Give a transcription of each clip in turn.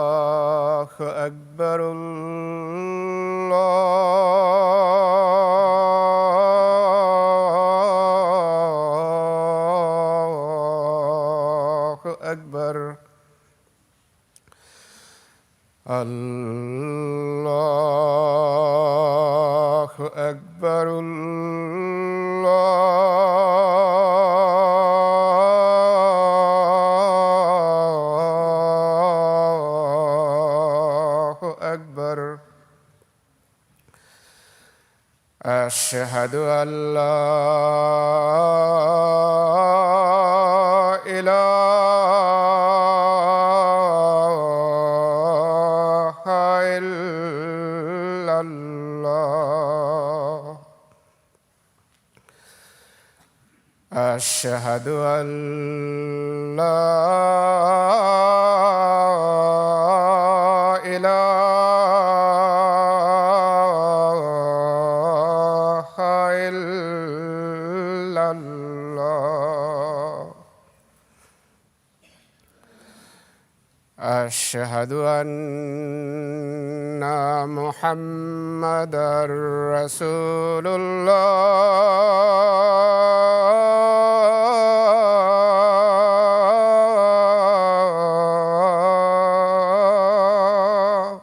الله أكبر الله أكبر الله أكبر الله أكبر أشهد أن لا إله إلا الله أشهد أن لا إله إلا الله أشهد أن محمدًا رسول الله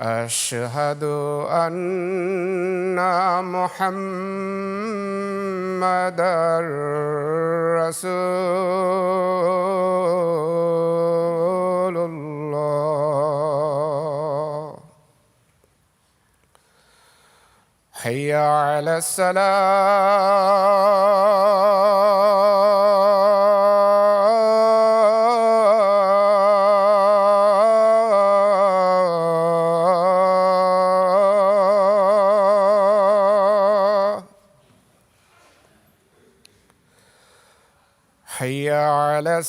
أشهد أن محمدًا رسول الله حي على الصلاة حي على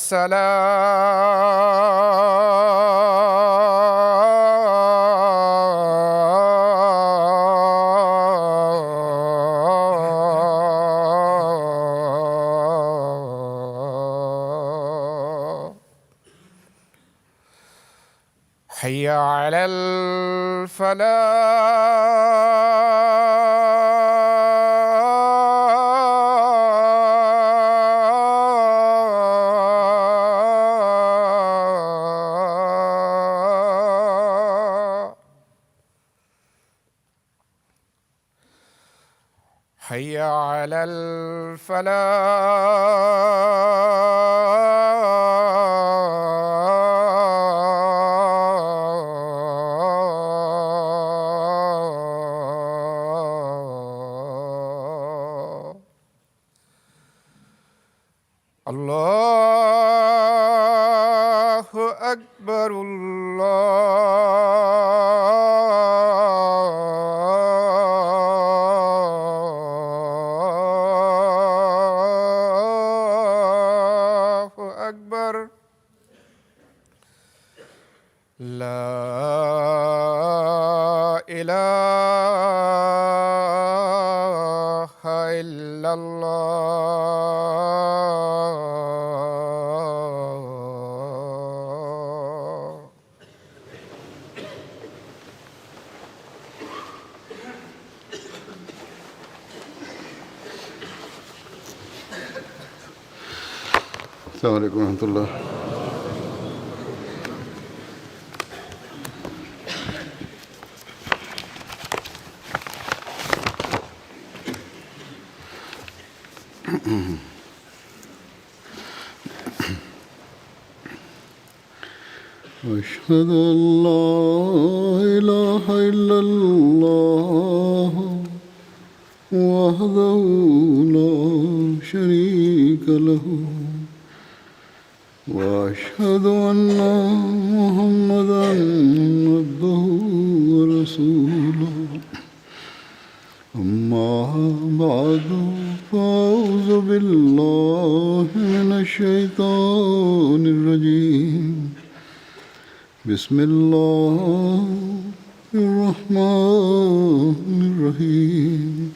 الصلاة حي على الفلاح حي على الفلاح الله أكبر الله أكبر لا إله إلا الله السلام عليكم ورحمة الله. أشهد أن لا إله إلا الله وحده لا شريك له وأشهد أن محمدًا عبده ورسوله أما بعد بعد فأعوذ بالله من الشيطان الرجيم بسم الله الرحمن الرحيم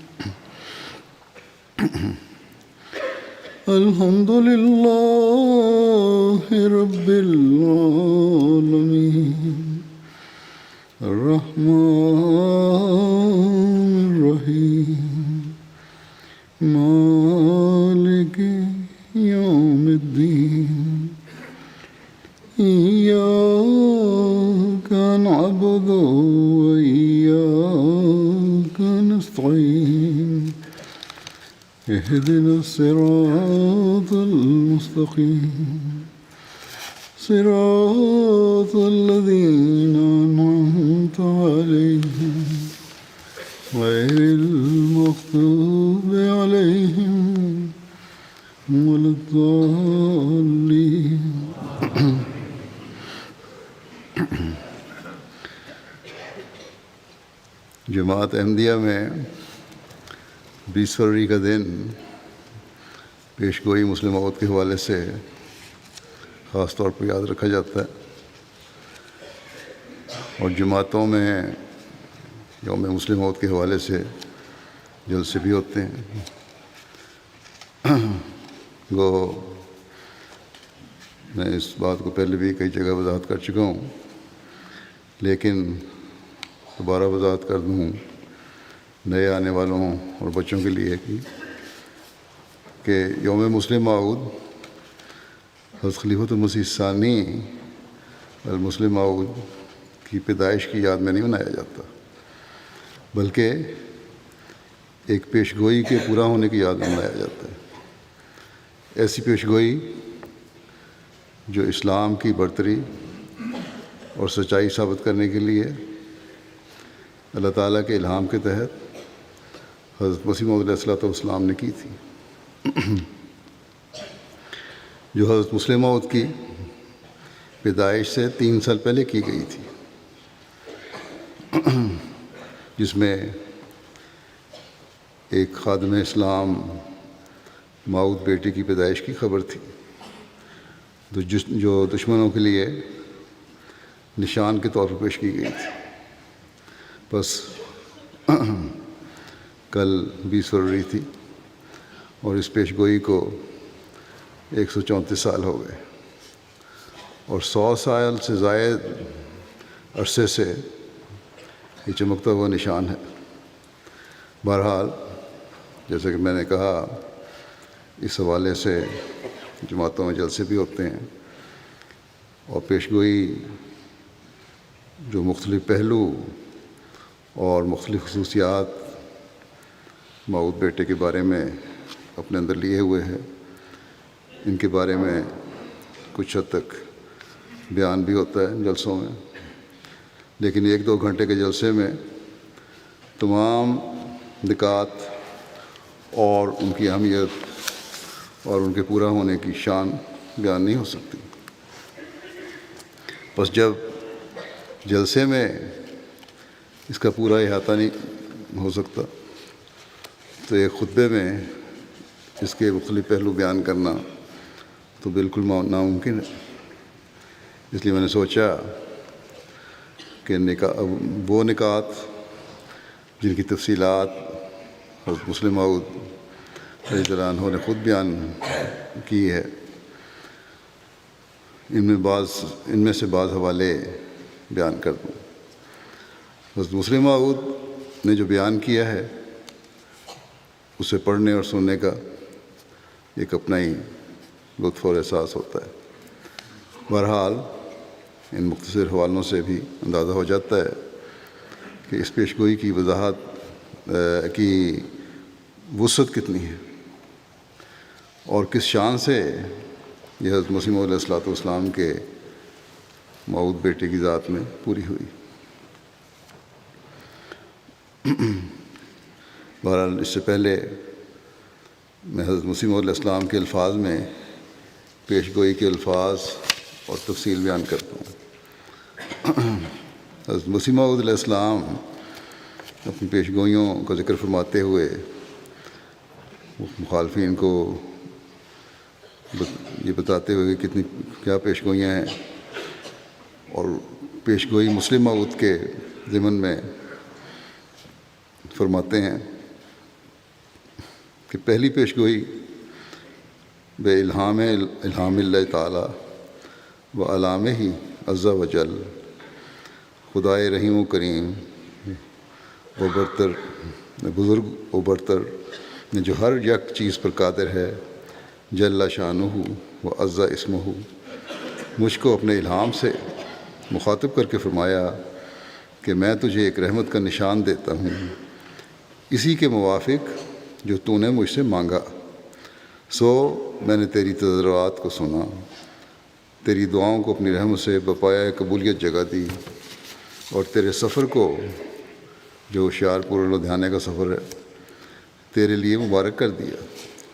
الحمد لله رب العالمين الرحمن الرحيم مالك يوم الدين إياك نعبد وإياك نستعين اهدنا الصراط المستقيم صراط الذين أنعمت عليهم غير المغضوب عليهم ولا الضالين جماعت احمدیہ میں 20 فروری کا دن پیش گوئی مسلم عورت کے حوالے سے خاص طور پر یاد رکھا جاتا ہے، اور جماعتوں میں یوم مسلم عورت کے حوالے سے جلسے بھی ہوتے ہیں۔ گو میں اس بات کو پہلے بھی کئی جگہ وضاحت کر چکا ہوں، لیکن دوبارہ وضاحت کر دوں نئے آنے والوں اور بچوں کے لیے کہ یوم مسلم موعود حضرت خلیفۃ المسیح ثانی المسلم موعود کی پیدائش کی یاد میں نہیں منایا جاتا، بلکہ ایک پیش گوئی کے پورا ہونے کی یاد میں منایا جاتا ہے۔ ایسی پیش گوئی جو اسلام کی برتری اور سچائی ثابت کرنے کے لیے اللہ تعالیٰ کے الہام کے تحت حضرت مسیح موعود علیہ السلام نے کی تھی، جو حضرت مسلم موعود کی پیدائش سے 3 سال پہلے کی گئی تھی، جس میں ایک خادم اسلام موعود بیٹے کی پیدائش کی خبر تھی، جو دشمنوں کے لیے نشان کے طور پر پیش کی گئی تھی۔ بس کل 20 فروری تھی اور اس پیش گوئی کو 134 سال ہو گئے، اور 100 سال سے زائد عرصے سے یہ چمکتا ہوا نشان ہے۔ بہرحال جیسا کہ میں نے کہا، اس حوالے سے جماعتوں میں جلسے بھی ہوتے ہیں، اور پیش گوئی جو مختلف پہلو اور مختلف خصوصیات موعود بیٹے کے بارے میں اپنے اندر لیے ہوئے ہیں، ان کے بارے میں کچھ حد تک بیان بھی ہوتا ہے جلسوں میں، لیکن 1-2 گھنٹے کے جلسے میں تمام نکات اور ان کی اہمیت اور ان کے پورا ہونے کی شان بیان نہیں ہو سکتی۔ بس جب جلسے میں اس کا پورا احاطہ نہیں ہو سکتا تو ایک خطبے میں اس کے مختلف پہلو بیان کرنا تو بالکل ناممکن ہے۔ اس لیے میں نے سوچا کہ وہ نکات جن کی تفصیلات حضرت مسلم موعود رضی اللہ عنہ نے خود بیان کی ہے، ان میں سے بعض حوالے بیان کر دوں۔ حضرت مسلم موعود نے جو بیان کیا ہے اسے پڑھنے اور سننے کا ایک اپنا ہی لطف اور احساس ہوتا ہے۔ بہرحال ان مختصر حوالوں سے بھی اندازہ ہو جاتا ہے کہ اس پیش گوئی کی وضاحت کی وسعت کتنی ہے اور کس شان سے یہ حضرت مسیح موعود علیہ السلام کے موعود بیٹے کی ذات میں پوری ہوئی۔ بہرحال اس سے پہلے میں حضرت مسیح موعود علیہ السلام کے الفاظ میں پیش گوئی کے الفاظ اور تفصیل بیان کرتا ہوں۔ حضرت مسیح موعود علیہ السلام اپنی پیش گوئیوں کا ذکر فرماتے ہوئے مخالفین کو یہ بتاتے ہوئے کہ کتنی کیا پیش گوئیاں ہیں، اور پیش گوئی مسلم موعود کے ضمن میں فرماتے ہیں کہ پہلی پیش گوئی بے الہام اللہ تعالیٰ و علام ہی عز و جل، خدائے رحیم و کریم و برتر بزرگ و برتر نے جو ہر یک چیز پر قادر ہے، جل شانہ و عز اسمہ، مجھ کو اپنے الہام سے مخاطب کر کے فرمایا کہ میں تجھے ایک رحمت کا نشان دیتا ہوں، اسی کے موافق جو تو نے مجھ سے مانگا۔ سو میں نے تیری تضرعات کو سنا، تیری دعاؤں کو اپنی رحمت سے بپایا قبولیت جگہ دی، اور تیرے سفر کو، جو ہوشیارپور اور لدھیانے کا سفر ہے، تیرے لیے مبارک کر دیا۔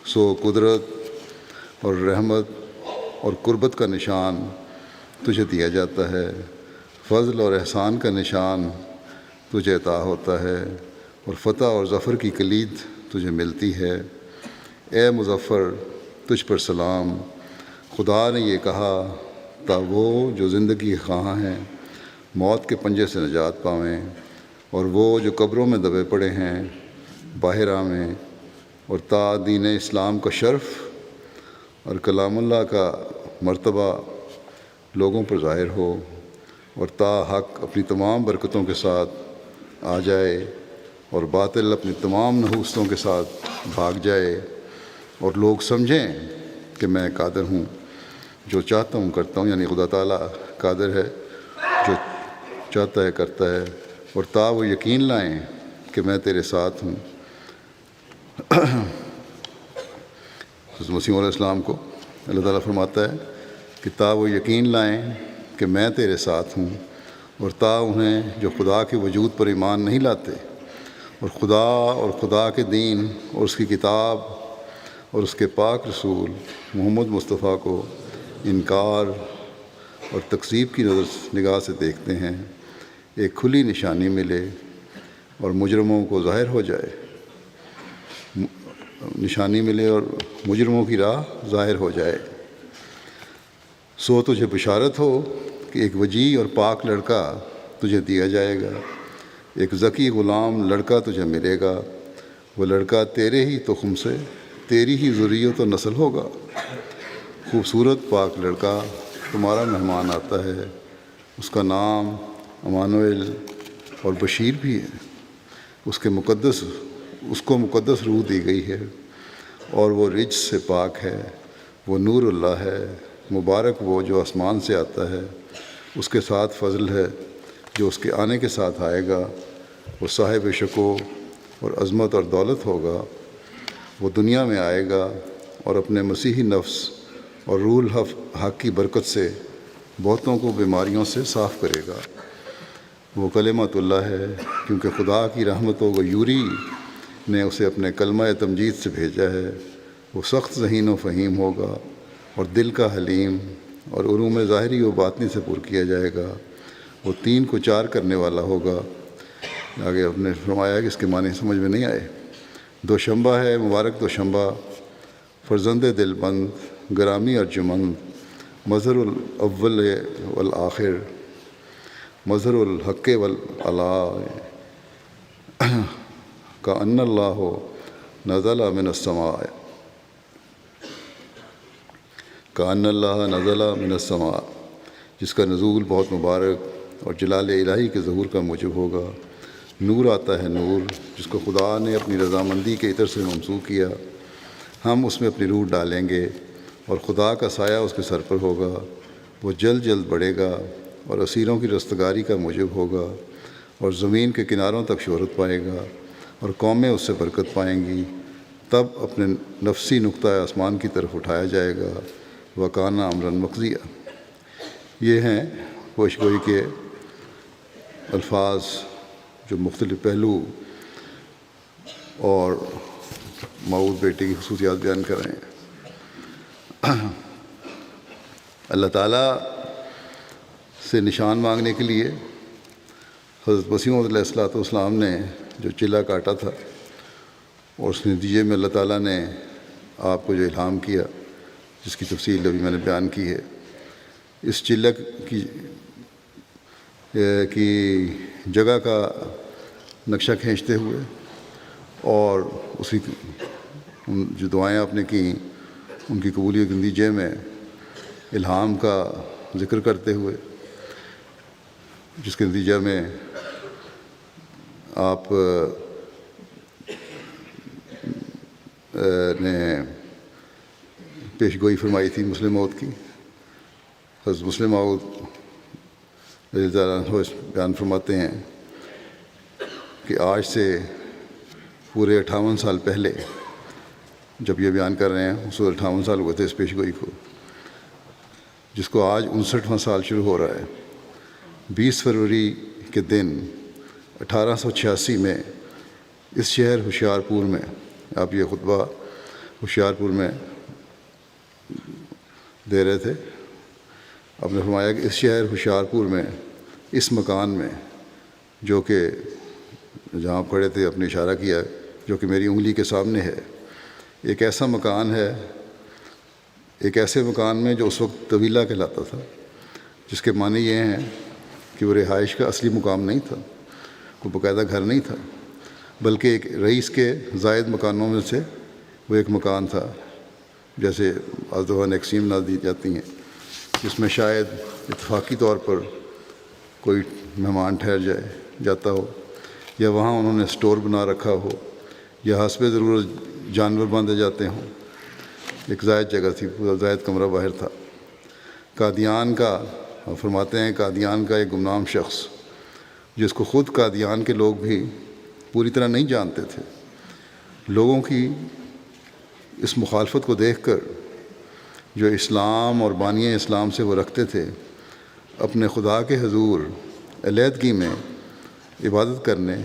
سو قدرت اور رحمت اور قربت کا نشان تجھے دیا جاتا ہے، فضل اور احسان کا نشان تجھے عطا ہوتا ہے، اور فتح اور ظفر کی کلید تجھے ملتی ہے۔ اے مظفر، تجھ پر سلام۔ خدا نے یہ کہا تا وہ جو زندگی خواہاں ہیں موت کے پنجے سے نجات پاویں، اور وہ جو قبروں میں دبے پڑے ہیں باہر آویں، اور تا دین اسلام کا شرف اور کلام اللہ کا مرتبہ لوگوں پر ظاہر ہو، اور تا حق اپنی تمام برکتوں کے ساتھ آ جائے، اور باطل اپنی تمام نحوستوں کے ساتھ بھاگ جائے، اور لوگ سمجھیں کہ میں قادر ہوں، جو چاہتا ہوں کرتا ہوں، یعنی خدا تعالیٰ قادر ہے، جو چاہتا ہے کرتا ہے، اور تا وہ یقین لائیں کہ میں تیرے ساتھ ہوں۔ حضرت مسیح علیہ السلام کو اللہ تعالیٰ فرماتا ہے کہ تا وہ یقین لائیں کہ میں تیرے ساتھ ہوں، اور تا انہیں جو خدا کے وجود پر ایمان نہیں لاتے، اور خدا کے دین اور اس کی کتاب اور اس کے پاک رسول محمد مصطفیٰ کو انکار اور تکذیب کی نگاہ سے دیکھتے ہیں، ایک کھلی نشانی ملے اور مجرموں کو ظاہر ہو جائے، نشانی ملے اور مجرموں کی راہ ظاہر ہو جائے۔ سو تجھے بشارت ہو کہ ایک وجیح اور پاک لڑکا تجھے دیا جائے گا، ایک ذکی غلام لڑکا تجھے ملے گا، وہ لڑکا تیرے ہی تخم سے، تیری ہی ذریت و نسل ہوگا۔ خوبصورت پاک لڑکا تمہارا مہمان آتا ہے، اس کا نام امانویل اور بشیر بھی ہے، اس کو مقدس روح دی گئی ہے، اور وہ رجس سے پاک ہے، وہ نور اللہ ہے۔ مبارک وہ جو آسمان سے آتا ہے، اس کے ساتھ فضل ہے جو اس کے آنے کے ساتھ آئے گا، وہ صاحب شکو اور عظمت اور دولت ہوگا۔ وہ دنیا میں آئے گا اور اپنے مسیحی نفس اور روح الحق کی برکت سے بہتوں کو بیماریوں سے صاف کرے گا۔ وہ کلمۃ اللہ ہے، کیونکہ خدا کی رحمت و غیوری نے اسے اپنے کلمہ تمجید سے بھیجا ہے۔ وہ سخت ذہین و فہیم ہوگا اور دل کا حلیم، اور علوم ظاہری و باطنی سے پر کیا جائے گا۔ وہ 3 کو 4 کرنے والا ہوگا۔ آگے آپ نے فرمایا کہ اس کے معنی سمجھ میں نہیں آئے۔ دوشنبہ ہے، مبارک دوشنبہ، فرزند دل بند، گرامی ارجمند، مظہر الاول والآخر، مظہر الحق والعلا، کأن اللہ نزل من السماء، کأن اللہ نزل من السماء، جس کا نزول بہت مبارک اور جلال الہی کے ظہور کا موجب ہوگا۔ نور آتا ہے نور، جس کو خدا نے اپنی رضامندی کے عطر سے ممسوح کیا۔ ہم اس میں اپنی روح ڈالیں گے، اور خدا کا سایہ اس کے سر پر ہوگا۔ وہ جلد جلد بڑھے گا اور اسیروں کی رستگاری کا موجب ہوگا، اور زمین کے کناروں تک شہرت پائے گا، اور قومیں اس سے برکت پائیں گی۔ تب اپنے نفسی نقطہ آسمان کی طرف اٹھایا جائے گا، وکانہ امراً مقضیہ۔ یہ ہیں پیشگوئی کے الفاظ جو مختلف پہلو اور موعود بیٹے کی خصوصیات بیان کر رہے ہیں۔ اللہ تعالیٰ سے نشان مانگنے کے لیے حضرت مسیح علیہ السلام نے جو چلہ کاٹا تھا، اس کا ذکر قرآن میں 2 جگہ ہے۔ ایک سورہ بقرہ میں 2 جگہ ہے، اور ایک سورہ آل عمران میں 2 جگہ ہے۔ سورہ بقرہ میں 2 جگہ ہے، اور ایک سورہ آل عمران میں 2 جگہ ہے۔ اللہ تعالیٰ سے نشان مانگنے کے لیے حضرت مسیح علیہ السلام نے جو چلہ کاٹا تھا اور اس نتیجے میں اللہ تعالیٰ نے آپ کو جو الہام کیا، جس کی تفصیل ابھی میں نے بیان کی ہے، اس چلک کی جگہ کا نقشہ کھینچتے ہوئے اور اسی جو دعائیں آپ نے کی ان کی قبولیت کے نتیجے میں الہام کا ذکر کرتے ہوئے، جس کے نتیجہ میں آپ نے پیش گوئی فرمائی تھی مسلم موعود کی۔ حضرت مسلم موعود رضی اللہ عنہ بیان فرماتے ہیں کہ آج سے پورے 58 سال پہلے جب یہ بیان کر رہے ہیں، اس وقت 58 سال ہوئے تھے اس پیش گوئی کو، جس کو آج 59واں سال شروع ہو رہا ہے۔ 20 فروری کے دن 1886 میں اس شہر ہوشیارپور میں آپ یہ خطبہ ہوشیارپور میں دے رہے تھے۔ آپ نے فرمایا کہ اس شہر ہوشیارپور میں اس مکان میں، جو کہ جہاں کھڑے تھے اپنے اشارہ کیا، جو کہ میری انگلی کے سامنے ہے، ایک ایسا مکان ہے، ایک ایسے مکان میں جو اس وقت طویلہ کہلاتا تھا، جس کے معنی یہ ہیں کہ وہ رہائش کا اصلی مقام نہیں تھا، کوئی باقاعدہ گھر نہیں تھا، بلکہ ایک رئیس کے زائد مکانوں میں سے وہ ایک مکان تھا، جیسے ازدواج اقسیم نہ دی جاتی ہیں، جس میں شاید اتفاقی طور پر کوئی مہمان ٹھہر جاتا ہو، یا وہاں انہوں نے سٹور بنا رکھا ہو، یا حسب ضرورت جانور باندھے جاتے ہوں۔ ایک زائد جگہ تھی، پورا زائد کمرہ باہر تھا۔ قادیان کا فرماتے ہیں، قادیان کا ایک گمنام شخص، جس کو خود قادیان کے لوگ بھی پوری طرح نہیں جانتے تھے، لوگوں کی اس مخالفت کو دیکھ کر جو اسلام اور بانی اسلام سے وہ رکھتے تھے، اپنے خدا کے حضور علیحدگی میں عبادت کرنے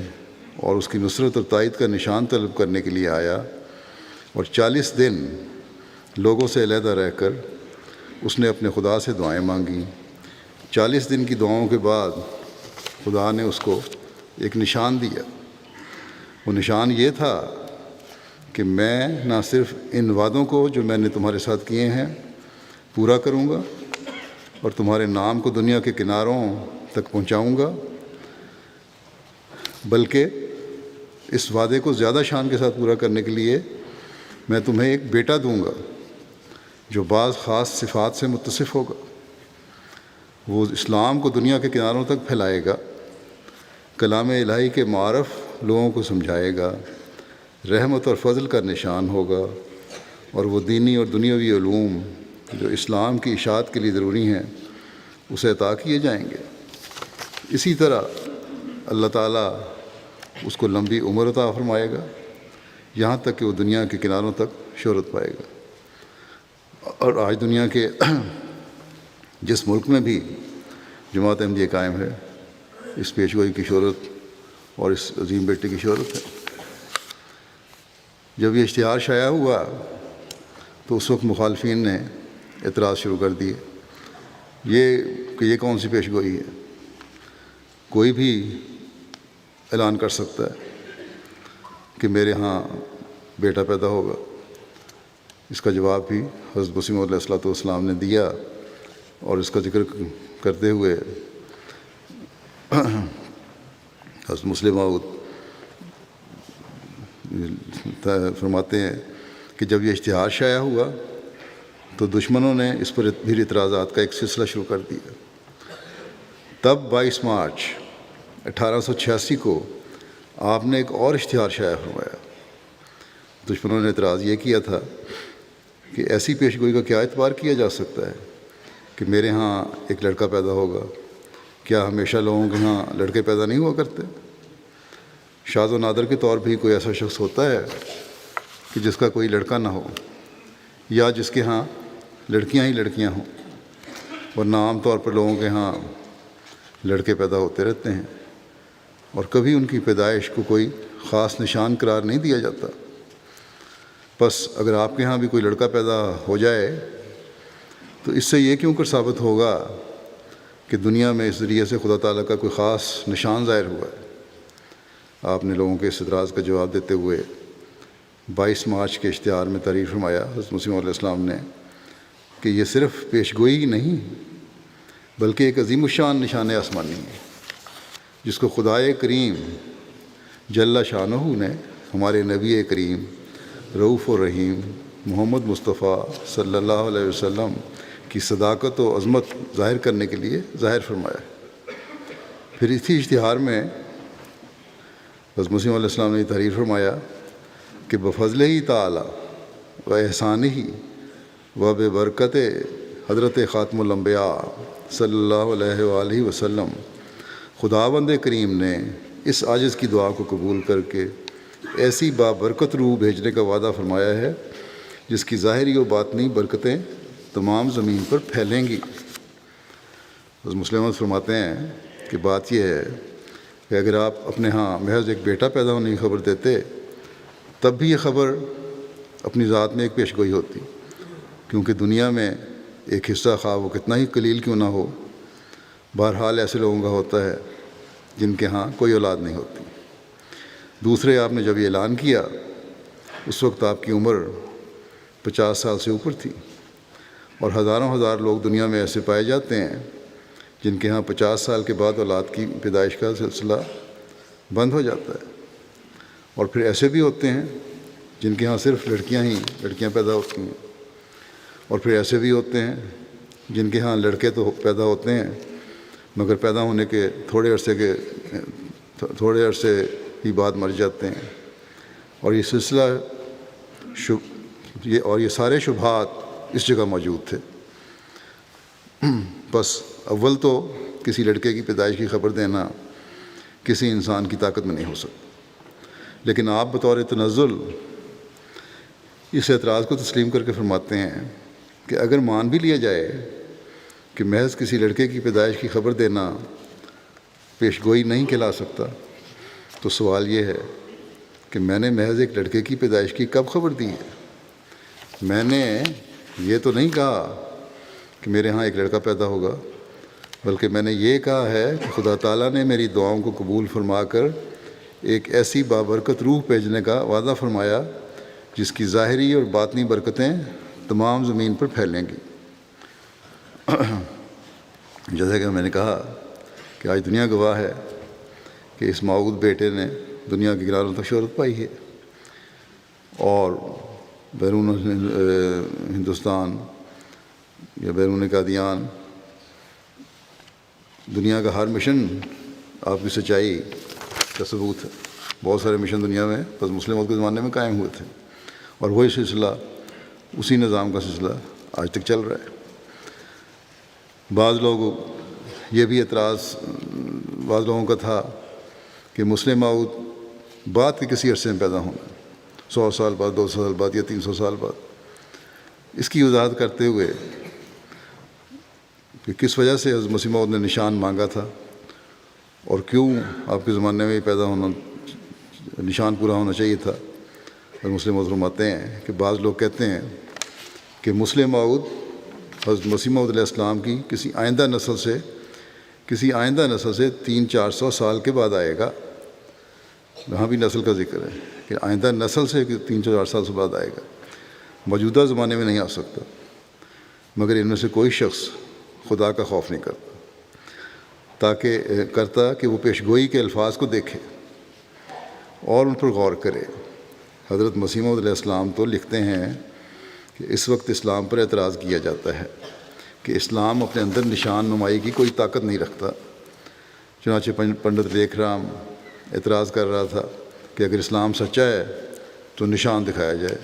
اور اس کی نصرت اور تائید کا نشان طلب کرنے کے لیے آیا، اور 40 دن لوگوں سے علیحدہ رہ کر اس نے اپنے خدا سے دعائیں مانگیں۔ 40 دن کی دعاؤں کے بعد خدا نے اس کو ایک نشان دیا۔ وہ نشان یہ تھا کہ میں نہ صرف ان وعدوں کو جو میں نے تمہارے ساتھ کیے ہیں پورا کروں گا اور تمہارے نام کو دنیا کے کناروں تک پہنچاؤں گا، بلکہ اس وعدے کو زیادہ شان کے ساتھ پورا کرنے کے لیے میں تمہیں ایک بیٹا دوں گا جو بعض خاص صفات سے متصف ہوگا۔ وہ اسلام کو دنیا کے کناروں تک پھیلائے گا، کلام الہی کے معارف لوگوں کو سمجھائے گا، رحمت اور فضل کا نشان ہوگا، اور وہ دینی اور دنیاوی علوم جو اسلام کی اشاعت کے لیے ضروری ہیں اسے عطا کیے جائیں گے۔ اسی طرح اللہ تعالیٰ اس کو لمبی عمر عطا فرمائے گا، یہاں تک کہ وہ دنیا کے کناروں تک شہرت پائے گا۔ اور آج دنیا کے جس ملک میں بھی جماعت احمدیہ قائم ہے، اس پیشگوئی کی شہرت اور اس عظیم بیٹے کی شہرت ہے۔ جب یہ اشتہار شائع ہوا تو اس وقت مخالفین نے اعتراض شروع کر دیے کہ یہ کون سی پیشگوئی ہے، کوئی بھی اعلان کر سکتا ہے کہ میرے ہاں بیٹا پیدا ہوگا۔ اس کا جواب بھی حضرت مسیح موعود علیہ الصلوۃ والسلام نے دیا، اور اس کا ذکر کرتے ہوئے حضرت مسلم موعود فرماتے ہیں کہ جب یہ اشتہار شائع ہوا تو دشمنوں نے اس پر بھی اعتراضات کا ایک سلسلہ شروع کر دیا۔ تب 22 مارچ 1886 کو آپ نے ایک اور اشتہار شائع فرمایا۔ دشمنوں نے اعتراض یہ کیا تھا کہ ایسی پیشگوئی کا کیا اعتبار کیا جا سکتا ہے کہ میرے ہاں ایک لڑکا پیدا ہوگا؟ کیا ہمیشہ لوگوں کے ہاں لڑکے پیدا نہیں ہوا کرتے؟ شاذ و نادر کے طور بھی کوئی ایسا شخص ہوتا ہے کہ جس کا کوئی لڑکا نہ ہو، یا جس کے ہاں لڑکیاں ہی لڑکیاں ہوں، ورنہ عام طور پر لوگوں کے ہاں لڑکے پیدا ہوتے رہتے ہیں، اور کبھی ان کی پیدائش کو کوئی خاص نشان قرار نہیں دیا جاتا۔ بس اگر آپ کے ہاں بھی کوئی لڑکا پیدا ہو جائے تو اس سے یہ کیوں کر ثابت ہوگا کہ دنیا میں اس ذریعے سے خدا تعالیٰ کا کوئی خاص نشان ظاہر ہوا ہے؟ آپ نے لوگوں کے اس اعتراض کا جواب دیتے ہوئے 22 مارچ کے اشتہار میں تحریر فرمایا حضرت مسیح علیہ السلام نے کہ یہ صرف پیش گوئی ہی نہیں بلکہ ایک عظیم الشان نشان آسمانی ہے جس کو خدائے کریم جل شانہ نے ہمارے نبی کریم رؤوف و رحیم محمد مصطفیٰ صلی اللہ علیہ وسلم کی صداقت و عظمت ظاہر کرنے کے لیے ظاہر فرمایا۔ پھر اسی اشتہار میں حضرت مسیح علیہ السلام نے تحریر فرمایا کہ بفضل ہی تعالی و احسان ہی و بے برکت حضرت خاتم الانبیاء صلی اللہ علیہ وآلہ وسلم خداوند کریم نے اس عاجز کی دعا کو قبول کر کے ایسی بابرکت روح بھیجنے کا وعدہ فرمایا ہے جس کی ظاہری و باطنی برکتیں تمام زمین پر پھیلیں گی۔ حضرت مسلم فرماتے ہیں کہ بات یہ ہے کہ اگر آپ اپنے ہاں محض ایک بیٹا پیدا ہونے کی خبر دیتے تب بھی یہ خبر اپنی ذات میں ایک پیش گوئی ہوتی، کیونکہ دنیا میں ایک حصہ خواہ وہ کتنا ہی قلیل کیوں نہ ہو بہرحال ایسے لوگوں کا ہوتا ہے جن کے ہاں کوئی اولاد نہیں ہوتی۔ دوسرے، آپ نے جب یہ اعلان کیا اس وقت آپ کی عمر 50 سال سے اوپر تھی، اور ہزاروں ہزار لوگ دنیا میں ایسے پائے جاتے ہیں جن کے ہاں 50 سال کے بعد اولاد کی پیدائش کا سلسلہ بند ہو جاتا ہے، اور پھر ایسے بھی ہوتے ہیں جن کے ہاں صرف لڑکیاں پیدا ہوتی ہیں، اور پھر ایسے بھی ہوتے ہیں جن کے ہاں لڑکے تو پیدا ہوتے ہیں مگر پیدا ہونے کے تھوڑے عرصے ہی بعد مر جاتے ہیں، اور یہ سلسلہ اور یہ سارے شبہات اس جگہ موجود تھے۔ بس اول تو کسی لڑکے کی پیدائش کی خبر دینا کسی انسان کی طاقت میں نہیں ہو سکتا، لیکن آپ بطور تنزل اس اعتراض کو تسلیم کر کے فرماتے ہیں کہ اگر مان بھی لیا جائے کہ محض کسی لڑکے کی پیدائش کی خبر دینا پیش گوئی نہیں کہلا سکتا، تو سوال یہ ہے کہ میں نے محض ایک لڑکے کی پیدائش کی کب خبر دی ہے؟ میں نے یہ تو نہیں کہا کہ میرے ہاں ایک لڑکا پیدا ہوگا، بلکہ میں نے یہ کہا ہے کہ خدا تعالیٰ نے میری دعاؤں کو قبول فرما کر ایک ایسی بابرکت روح بھیجنے کا وعدہ فرمایا جس کی ظاہری اور باطنی برکتیں تمام زمین پر پھیلیں گی۔ جیسا کہ میں نے کہا کہ آج دنیا گواہ ہے کہ اس موعود بیٹے نے دنیا کے کناروں تک شہرت پائی ہے، اور بیرون ہندوستان یا بیرون قادیان دنیا کا ہر مشن آپ کی سچائی کا ثبوت ہے۔ بہت سارے مشن دنیا میں بس مسلموں کے زمانے میں قائم ہوئے تھے، اور وہی سلسلہ اسی نظام کا سلسلہ آج تک چل رہا ہے۔ بعض لوگوں کا تھا کہ مسلم موعود بعد کے کسی عرصے میں پیدا ہونا، 100 سال بعد، 200 سال بعد یا 300 سال بعد۔ اس کی وضاحت کرتے ہوئے کہ کس وجہ سے حضرت مسیح موعود نے نشان مانگا تھا اور کیوں آپ کے زمانے میں پیدا ہونا نشان پورا ہونا چاہیے تھا، اور مسلم موعود فرماتے ہیں کہ بعض لوگ کہتے ہیں کہ مسلم موعود حضرت مسیح موعود علیہ السلام کی کسی آئندہ نسل سے 300-400 سال کے بعد آئے گا۔ وہاں بھی نسل کا ذکر ہے کہ آئندہ نسل سے 300-400 سال سے بعد آئے گا، موجودہ زمانے میں نہیں آ سکتا، مگر ان میں سے کوئی شخص خدا کا خوف نہیں کرتا کہ وہ پیش گوئی کے الفاظ کو دیکھے اور ان پر غور کرے۔ حضرت مسیح موعود علیہ السلام تو لکھتے ہیں کہ اس وقت اسلام پر اعتراض کیا جاتا ہے کہ اسلام اپنے اندر نشان نمائی کی کوئی طاقت نہیں رکھتا۔ چنانچہ پنڈت لیکھ رام اعتراض کر رہا تھا کہ اگر اسلام سچا ہے تو نشان دکھایا جائے۔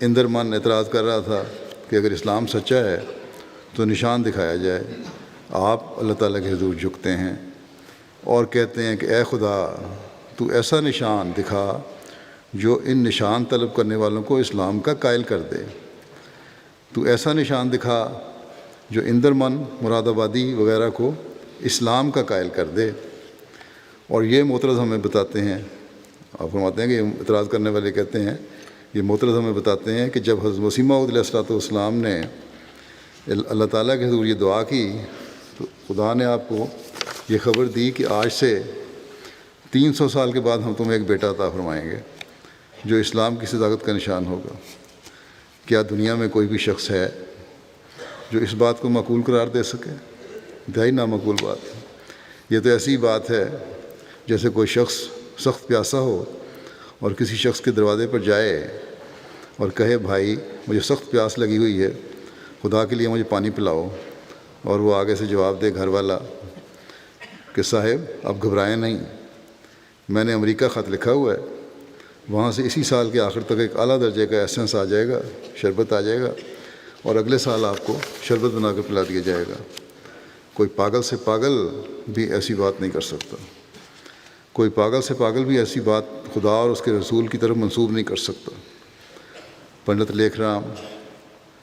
اندر من اعتراض کر رہا تھا کہ اگر اسلام سچا ہے تو نشان دکھایا جائے۔ آپ اللہ تعالیٰ کے حضور جھکتے ہیں اور کہتے ہیں کہ اے خدا، تو ایسا نشان دکھا جو ان نشان طلب کرنے والوں کو اسلام کا قائل کر دے۔ تو ایسا نشان دکھا جو اندر من مراد آبادی وغیرہ کو اسلام کا قائل کر دے۔ اور یہ معترض ہمیں بتاتے ہیں، آپ فرماتے ہیں کہ اعتراض کرنے والے کہتے ہیں، یہ معترض ہمیں بتاتے ہیں کہ جب حضرت مسیح موعود علیہ السلام نے اللہ تعالیٰ کے حضور یہ دعا کی تو خدا نے آپ کو یہ خبر دی کہ آج سے 300 سال کے بعد ہم تمہیں ایک بیٹا عطا فرمائیں گے۔ جو اسلام کی صداقت کا نشان ہوگا۔ کیا دنیا میں کوئی بھی شخص ہے جو اس بات کو معقول قرار دے سکے؟ انتہائی نامعقول بات ہے۔ یہ تو ایسی بات ہے جیسے کوئی شخص سخت پیاسا ہو اور کسی شخص کے دروازے پر جائے اور کہے بھائی مجھے سخت پیاس لگی ہوئی ہے، خدا کے لیے مجھے پانی پلاؤ، اور وہ آگے سے جواب دے گھر والا کہ صاحب آپ گھبرائیں نہیں، میں نے امریکہ خط لکھا ہوا ہے، وہاں سے اسی سال کے آخر تک ایک اعلیٰ درجے کا ایسنس آ جائے گا، شربت آ جائے گا، اور اگلے سال آپ کو شربت بنا کر پلا دیا جائے گا۔ کوئی پاگل سے پاگل بھی ایسی بات نہیں کر سکتا، کوئی پاگل سے پاگل بھی ایسی بات خدا اور اس کے رسول کی طرف منسوب نہیں کر سکتا۔ پنڈت لیکھ رام،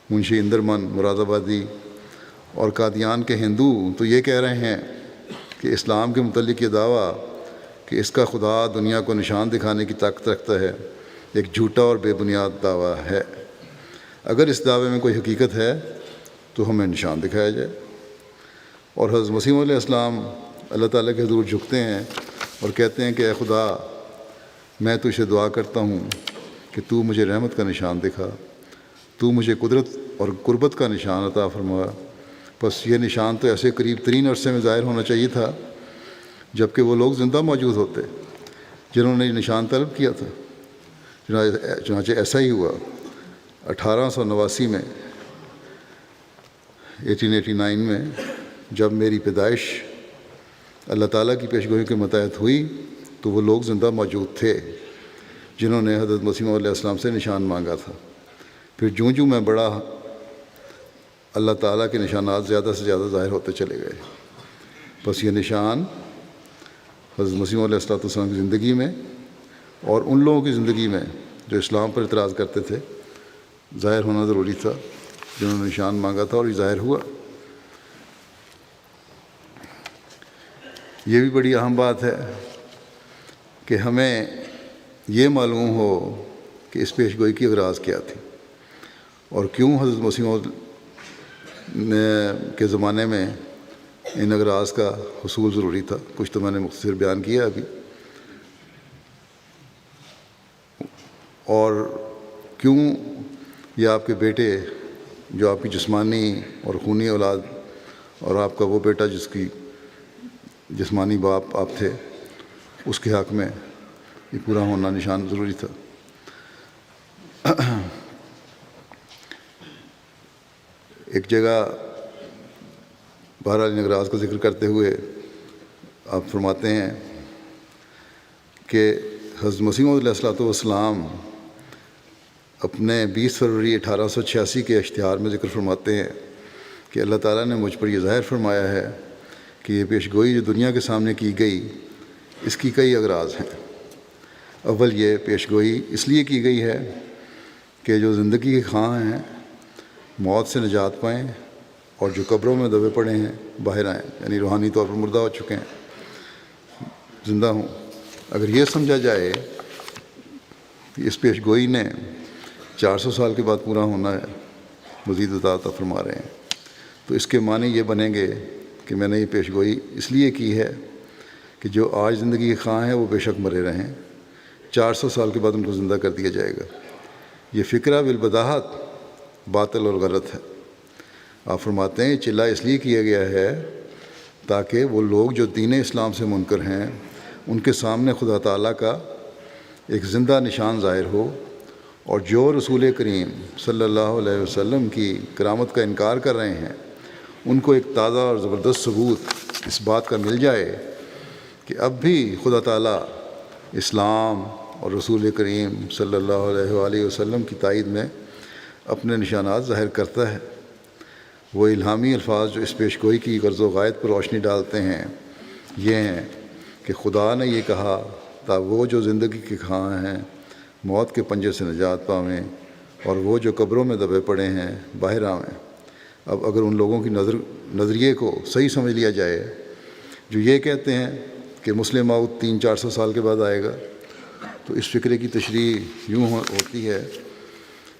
منشی اندرمن مراد آبادی اور قادیان کے ہندو تو یہ کہہ رہے ہیں کہ اسلام کے متعلق یہ دعویٰ کہ اس کا خدا دنیا کو نشان دکھانے کی طاقت رکھتا ہے ایک جھوٹا اور بے بنیاد دعویٰ ہے۔ اگر اس دعوے میں کوئی حقیقت ہے تو ہمیں نشان دکھایا جائے۔ اور حضرت مسیح علیہ السلام اللہ تعالیٰ کے حضور جھکتے ہیں اور کہتے ہیں کہ اے خدا، میں تجھ سے دعا کرتا ہوں کہ تو مجھے رحمت کا نشان دکھا، تو مجھے قدرت اور قربت کا نشان عطا فرما۔ بس یہ نشان تو ایسے قریب ترین عرصے میں ظاہر ہونا چاہیے تھا جب کہ وہ لوگ زندہ موجود ہوتے جنہوں نے یہ نشان طلب کیا تھا۔ چنانچہ ایسا ہی ہوا۔ 1889 میں 1889 میں جب میری پیدائش اللہ تعالیٰ کی پیشگوئی کے متحد ہوئی تو وہ لوگ زندہ موجود تھے جنہوں نے حضرت مسیح علیہ السلام سے نشان مانگا تھا۔ پھر جوں میں بڑا، اللہ تعالیٰ کے نشانات زیادہ سے زیادہ ظاہر ہوتے چلے گئے۔ بس یہ نشان حضرت مسیح علیہ السلام کی زندگی میں اور ان لوگوں کی زندگی میں جو اسلام پر اعتراض کرتے تھے ظاہر ہونا ضروری تھا، جنہوں نے نشان مانگا تھا اور یہ ظاہر ہوا۔ یہ بھی بڑی اہم بات ہے کہ ہمیں یہ معلوم ہو کہ اس پیشگوئی کی اغراض کیا تھی اور کیوں حضرت مسیح کے زمانے میں ان اغراض کا حصول ضروری تھا۔ کچھ تو میں نے مختصر بیان کیا ابھی، اور کیوں یہ آپ کے بیٹے جو آپ کی جسمانی اور خونی اولاد اور آپ کا وہ بیٹا جس کی جسمانی باپ آپ تھے، اس کے حق میں یہ پورا ہونا نشان ضروری تھا۔ ایک جگہ بہرحال اغراض کا ذکر کرتے ہوئے آپ فرماتے ہیں کہ حضرت مسیح علیہ السلام اپنے 20 فروری 1886 کے اشتہار میں ذکر فرماتے ہیں کہ اللہ تعالیٰ نے مجھ پر یہ ظاہر فرمایا ہے کہ یہ پیشگوئی جو دنیا کے سامنے کی گئی اس کی کئی اغراض ہیں۔ اول یہ پیشگوئی اس لیے کی گئی ہے کہ جو زندگی کے خواہاں ہیں موت سے نجات پائیں اور جو قبروں میں دبے پڑے ہیں باہر آئیں، یعنی روحانی طور پر مردہ ہو چکے ہیں، زندہ ہوں۔ اگر یہ سمجھا جائے کہ اس پیشگوئی نے 400 سال کے بعد پورا ہونا ہے، مزید عطا فرما رہے ہیں، تو اس کے معنی یہ بنیں گے کہ میں نے یہ پیشگوئی اس لیے کی ہے کہ جو آج زندگی کے خواہاں ہیں وہ بے شک مرے رہیں، 400 سال کے بعد ان کو زندہ کر دیا جائے گا۔ یہ فکرہ بالبداہت باطل اور غلط ہے۔ آپ فرماتے ہیں چلا اس لیے کیا گیا ہے تاکہ وہ لوگ جو دین اسلام سے منکر ہیں ان کے سامنے خدا تعالیٰ کا ایک زندہ نشان ظاہر ہو، اور جو رسول کریم صلی اللہ علیہ وسلم کی کرامت کا انکار کر رہے ہیں ان کو ایک تازہ اور زبردست ثبوت اس بات کا مل جائے کہ اب بھی خدا تعالیٰ اسلام اور رسول کریم صلی اللہ علیہ وآلہ وسلم کی تائید میں اپنے نشانات ظاہر کرتا ہے۔ وہ الہامی الفاظ جو اس پیشگوئی کی غرض و غایت پر روشنی ڈالتے ہیں یہ ہیں کہ خدا نے یہ کہا تا وہ جو زندگی کے خواہاں ہیں موت کے پنجے سے نجات پاویں اور وہ جو قبروں میں دبے پڑے ہیں باہر آویں۔ اب اگر ان لوگوں کی نظریے کو صحیح سمجھ لیا جائے جو یہ کہتے ہیں کہ مسلم موت 300-400 سال کے بعد آئے گا، تو اس فکرے کی تشریح یوں ہوتی ہے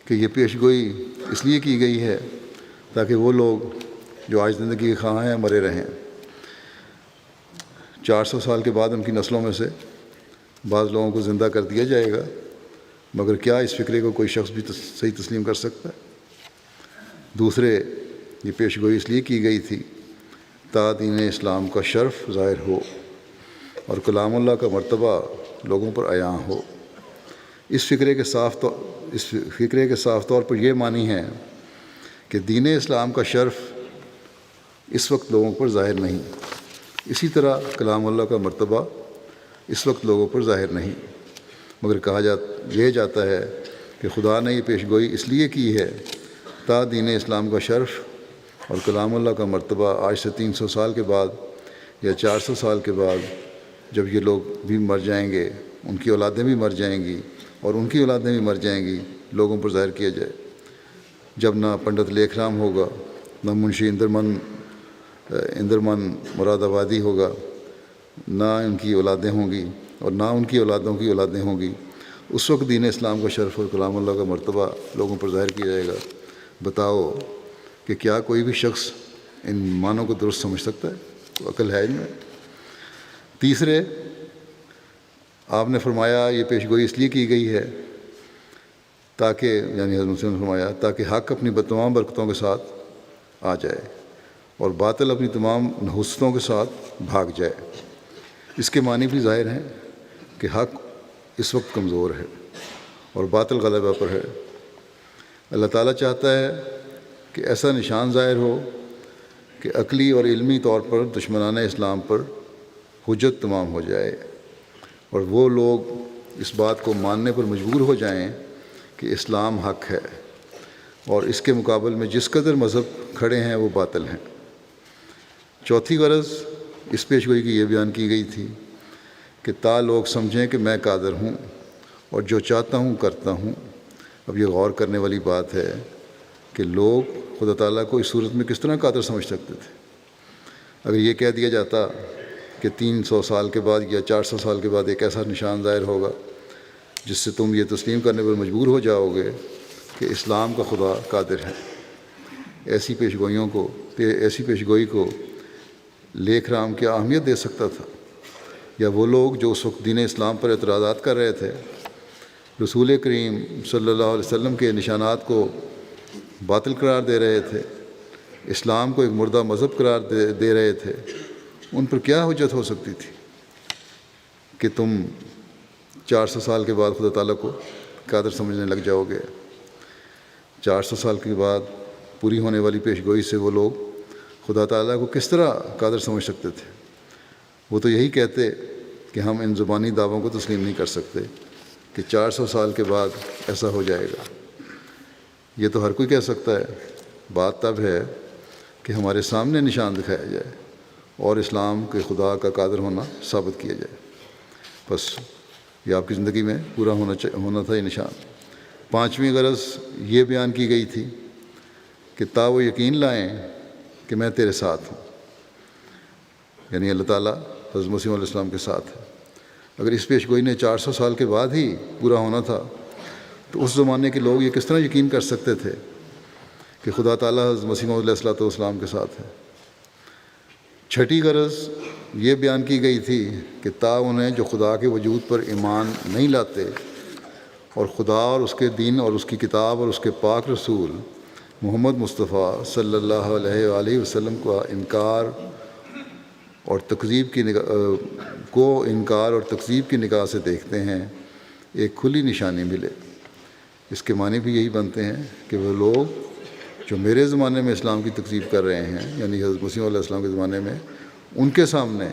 کہ یہ پیشگوئی اس لیے کی گئی ہے تاکہ وہ لوگ جو آج زندگی کے خواہاں ہیں مرے رہیں، 400 سال کے بعد ان کی نسلوں میں سے بعض لوگوں کو زندہ کر دیا جائے گا مگر کیا اس فکرے کو کوئی شخص بھی صحیح تسلیم کر سکتا ہے؟ دوسرے، یہ پیش گوئی اس لیے کی گئی تھی تا دین اسلام کا شرف ظاہر ہو اور کلام اللہ کا مرتبہ لوگوں پر عیاں ہو۔ اس فکرے کے صاف طور پر یہ معنی ہے کہ دین اسلام کا شرف اس وقت لوگوں پر ظاہر نہیں، اسی طرح کلام اللہ کا مرتبہ اس وقت لوگوں پر ظاہر نہیں، مگر یہ جاتا ہے کہ خدا نے یہ پیش گوئی اس لیے کی ہے تا دین اسلام کا شرف اور کلام اللہ کا مرتبہ آج سے 300 سال کے بعد یا 400 سال کے بعد جب یہ لوگ بھی مر جائیں گے، ان کی اولادیں بھی مر جائیں گی اور ان کی اولادیں بھی مر جائیں گی، لوگوں پر ظاہر کیا جائے، جب نہ پنڈت لیکھ رام ہوگا، نہ منشی اندرمن مراد آبادی ہوگا، نہ ان کی اولادیں ہوں گی اور نہ ان کی اولادوں کی اولادیں ہوں گی، اس وقت دین اسلام کا شرف اور کلام اللہ کا مرتبہ لوگوں پر ظاہر کیا جائے گا۔ بتاؤ کہ کیا کوئی بھی شخص ان معنوں کو درست سمجھ سکتا ہے؟ کوئی عقل ہے ان میں؟ تیسرے، آپ نے فرمایا یہ پیش گوئی اس لیے کی گئی ہے تاکہ، یعنی حضرت مسلم نے فرمایا، تاکہ حق اپنی تمام برکتوں کے ساتھ آ جائے اور باطل اپنی تمام نحوستوں کے ساتھ بھاگ جائے۔ اس کے معنی بھی ظاہر ہیں کہ حق اس وقت کمزور ہے اور باطل غلبہ پر ہے۔ اللہ تعالیٰ چاہتا ہے کہ ایسا نشان ظاہر ہو کہ عقلی اور علمی طور پر دشمنان اسلام پر حجت تمام ہو جائے اور وہ لوگ اس بات کو ماننے پر مجبور ہو جائیں کہ اسلام حق ہے اور اس کے مقابل میں جس قدر مذہب کھڑے ہیں وہ باطل ہیں۔ چوتھی غرض اس پیش گوئی کی یہ بیان کی گئی تھی کہ تا لوگ سمجھیں کہ میں قادر ہوں اور جو چاہتا ہوں کرتا ہوں۔ اب یہ غور کرنے والی بات ہے کہ لوگ خدا تعالیٰ کو اس صورت میں کس طرح قادر سمجھ سکتے تھے؟ اگر یہ کہہ دیا جاتا کہ 300 سال کے بعد یا 400 سال کے بعد ایک ایسا نشان ظاہر ہوگا جس سے تم یہ تسلیم کرنے پر مجبور ہو جاؤ گے کہ اسلام کا خدا قادر ہے، ایسی پیش گوئی کو لیکھ رام کیا اہمیت دے سکتا تھا؟ یا وہ لوگ جو اس وقت دین اسلام پر اعتراضات کر رہے تھے، رسول کریم صلی اللہ علیہ وسلم کے نشانات کو باطل قرار دے رہے تھے، اسلام کو ایک مردہ مذہب قرار دے رہے تھے، ان پر کیا حجت ہو سکتی تھی کہ تم 400 سال کے بعد خدا تعالیٰ کو قادر سمجھنے لگ جاؤ گے؟ 400 سال کے بعد پوری ہونے والی پیش گوئی سے وہ لوگ خدا تعالیٰ کو کس طرح قادر سمجھ سکتے تھے؟ وہ تو یہی کہتے کہ ہم ان زبانی دعووں کو تسلیم نہیں کر سکتے کہ 400 سال کے بعد ایسا ہو جائے گا۔ یہ تو ہر کوئی کہہ سکتا ہے، بات تب ہے کہ ہمارے سامنے نشان دکھایا جائے اور اسلام کے خدا کا قادر ہونا ثابت کیا جائے۔ بس یہ آپ کی زندگی میں پورا ہونا تھا یہ نشان۔ پانچویں غرض یہ بیان کی گئی تھی کہ تا وہ یقین لائیں کہ میں تیرے ساتھ ہوں، یعنی اللہ تعالیٰ حضرت مسیح علیہ السلام کے ساتھ ہے۔ اگر اس پیش گوئی نے 400 سال کے بعد ہی پورا ہونا تھا تو اس زمانے کے لوگ یہ کس طرح یقین کر سکتے تھے کہ خدا تعالیٰ حضرت مسیح علیہ السلام کے ساتھ ہے؟ چھٹی غرض یہ بیان کی گئی تھی کہ تا انہیں جو خدا کے وجود پر ایمان نہیں لاتے اور خدا اور اس کے دین اور اس کی کتاب اور اس کے پاک رسول محمد مصطفیٰ صلی اللہ علیہ وآلہ وسلم کا انکار اور تکذیب کی نگاہ سے دیکھتے ہیں، ایک کھلی نشانی ملے۔ اس کے معنی بھی یہی بنتے ہیں کہ وہ لوگ جو میرے زمانے میں اسلام کی تکذیب کر رہے ہیں، یعنی حضرت مسیح علیہ السلام کے زمانے میں، ان کے سامنے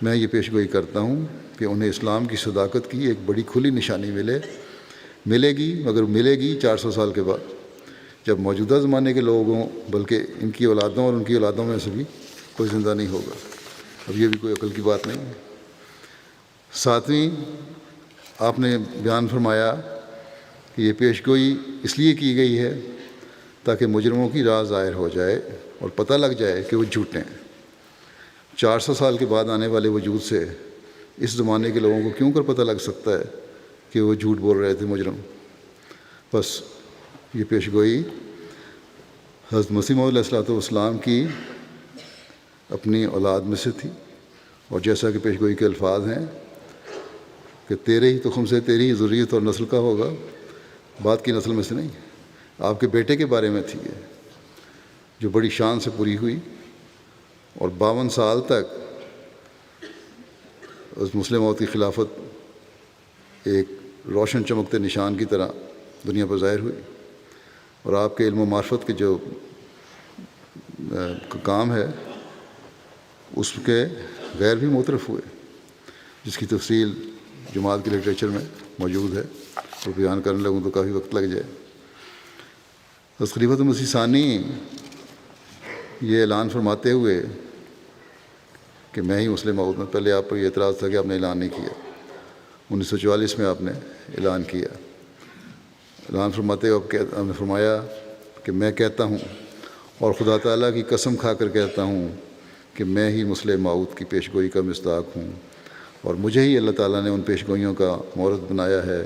میں یہ پیش گوئی کرتا ہوں کہ انہیں اسلام کی صداقت کی ایک بڑی کھلی نشانی ملے گی، مگر ملے گی 400 سال کے بعد، جب موجودہ زمانے کے لوگوں بلکہ ان کی اولادوں اور ان کی اولادوں میں سے بھی کوئی زندہ نہیں ہوگا۔ اب یہ بھی کوئی عقل کی بات نہیں ہے۔ ساتویں، آپ نے بیان فرمایا کہ یہ پیش گوئی اس لیے کی گئی ہے تاکہ مجرموں کی راہ ظاہر ہو جائے اور پتہ لگ جائے کہ وہ جھوٹے ہیں۔ 400 سال کے بعد آنے والے وجود سے اس زمانے کے لوگوں کو کیوں کر پتہ لگ سکتا ہے کہ وہ جھوٹ بول رہے تھے مجرم؟ بس یہ پیش گوئی حضرت مسیح علیہ السلام کی اپنی اولاد میں سے تھی، اور جیسا کہ پیش گوئی کے الفاظ ہیں کہ تیرے ہی تخم سے تیری ہی ذریت اور نسل کا ہوگا، بعد کی نسل میں سے نہیں۔ آپ کے بیٹے کے بارے میں تھی یہ، جو بڑی شان سے پوری ہوئی اور 52 سال تک اس مسلم موت کی خلافت ایک روشن چمکتے نشان کی طرح دنیا پر ظاہر ہوئی، اور آپ کے علم و معرفت کے جو کام ہے اس کے غیر بھی معترف ہوئے، جس کی تفصیل جماعت کے لٹریچر میں موجود ہے، اور بیان کرنے لگوں تو کافی وقت لگ جائے۔ حضرت خلیفۃ مسیح ثانی یہ اعلان فرماتے ہوئے کہ میں ہی مسلم موعود میں، پہلے آپ پر یہ اعتراض تھا کہ آپ نے اعلان نہیں کیا، 1944 میں آپ نے اعلان کیا۔ اعلان فرماتے ہوئے آپ نے فرمایا کہ میں کہتا ہوں اور خدا تعالیٰ کی قسم کھا کر کہتا ہوں کہ میں ہی مسلم موعود کی پیش گوئی کا مصداق ہوں، اور مجھے ہی اللہ تعالیٰ نے ان پیش گوئیوں کا مورد بنایا ہے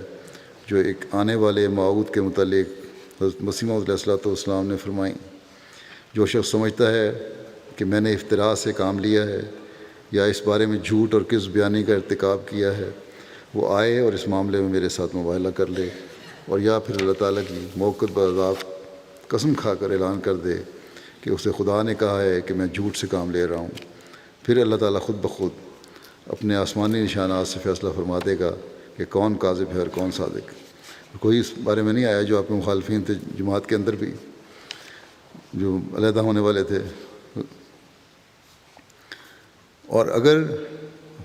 جو ایک آنے والے موعود کے متعلق حضرت مسیح موعود علیہ السلام نے فرمائیں۔ جو شخص سمجھتا ہے کہ میں نے افتراء سے کام لیا ہے یا اس بارے میں جھوٹ اور کذب بیانی کا ارتکاب کیا ہے، وہ آئے اور اس معاملے میں میرے ساتھ مباہلہ کر لے، اور یا پھر اللہ تعالیٰ کی موقت بعذاب قسم کھا کر اعلان کر دے کہ اسے خدا نے کہا ہے کہ میں جھوٹ سے کام لے رہا ہوں۔ پھر اللہ تعالیٰ خود بخود اپنے آسمانی نشانات سے فیصلہ فرما دے گا کہ کون کاذب ہے اور کون صادق۔ کوئی اس بارے میں نہیں آیا، جو آپ کے مخالفین تھے جماعت کے اندر بھی، جو علیحدہ ہونے والے تھے۔ اور اگر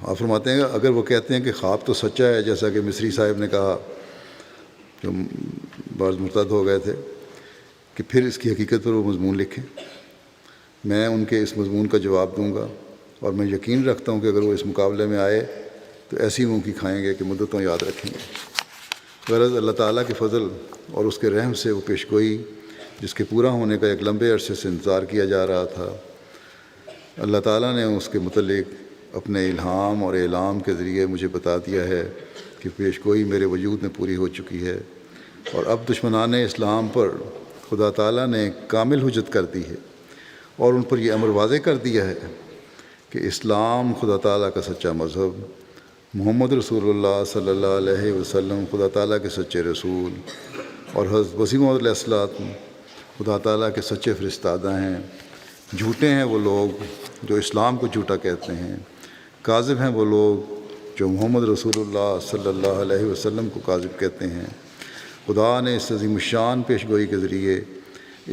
آپ فرماتے ہیں اگر وہ کہتے ہیں کہ خواب تو سچا ہے، جیسا کہ مصری صاحب نے کہا جو بعض مرتد ہو گئے تھے، کہ پھر اس کی حقیقت پر وہ مضمون لکھیں۔ میں ان کے اس مضمون کا جواب دوں گا، اور میں یقین رکھتا ہوں کہ اگر وہ اس مقابلے میں آئے تو ایسی منہ کی کھائیں گے کہ مدتوں یاد رکھیں گے۔ غرض اللہ تعالیٰ کے فضل اور اس کے رحم سے وہ پیش گوئی جس کے پورا ہونے کا ایک لمبے عرصے سے انتظار کیا جا رہا تھا، اللہ تعالیٰ نے اس کے متعلق اپنے الہام اور اعلام کے ذریعے مجھے بتا دیا ہے کہ پیش گوئی میرے وجود میں پوری ہو چکی ہے، اور اب دشمنان اسلام پر خدا تعالیٰ نے کامل حجت کر دی ہے، اور ان پر یہ امر واضح کر دیا ہے کہ اسلام خدا تعالیٰ کا سچا مذہب، محمد رسول اللہ صلی اللہ علیہ وسلم خدا تعالیٰ کے سچے رسول، اور حضرت مسیح موعود علیہ السلام خدا تعالیٰ کے سچے فرستادہ ہیں۔ جھوٹے ہیں وہ لوگ جو اسلام کو جھوٹا کہتے ہیں، کاذب ہیں وہ لوگ جو محمد رسول اللہ صلی اللہ علیہ وسلم کو کاذب کہتے ہیں۔ خدا نے اس عظیم الشان پیش گوئی کے ذریعے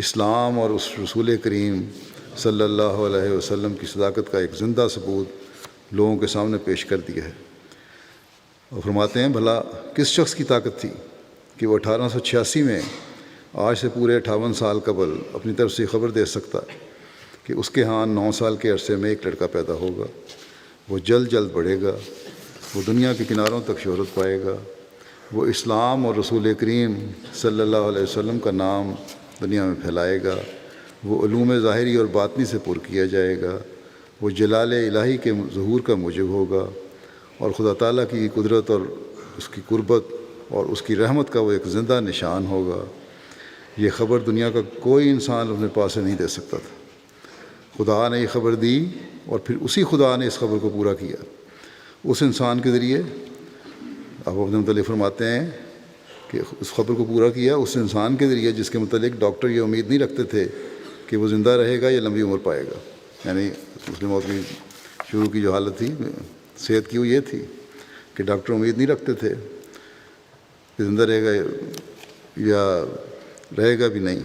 اسلام اور اس رسول کریم صلی اللہ علیہ وسلم کی صداقت کا ایک زندہ ثبوت لوگوں کے سامنے پیش کر دیا ہے۔ اور فرماتے ہیں بھلا کس شخص کی طاقت تھی کہ وہ 1886 میں آج سے پورے 58 سال قبل اپنی طرف سے خبر دے سکتا کہ اس کے ہاں 9 سال کے عرصے میں ایک لڑکا پیدا ہوگا، وہ جلد جلد بڑھے گا، وہ دنیا کے کناروں تک شہرت پائے گا، وہ اسلام اور رسول کریم صلی اللہ علیہ وسلم کا نام دنیا میں پھیلائے گا، وہ علوم ظاہری اور باطنی سے پر کیا جائے گا، وہ جلال الہی کے ظہور کا موجب ہوگا، اور خدا تعالیٰ کی قدرت اور اس کی قربت اور اس کی رحمت کا وہ ایک زندہ نشان ہوگا۔ یہ خبر دنیا کا کوئی انسان اپنے پاس سے نہیں دے سکتا تھا۔ خدا نے یہ خبر دی، اور پھر اسی خدا نے اس خبر کو پورا کیا اس انسان کے ذریعے۔ آپ اپنے متعلق فرماتے ہیں کہ اس خبر کو پورا کیا اس انسان کے ذریعے جس کے متعلق ڈاکٹر یہ امید نہیں رکھتے تھے کہ وہ زندہ رہے گا یا لمبی عمر پائے گا۔ یعنی مسلم موت کی شروع کی جو حالت تھی صحت کی وہ یہ تھی کہ ڈاکٹر امید نہیں رکھتے تھے کہ زندہ رہے گا یا رہے گا بھی نہیں،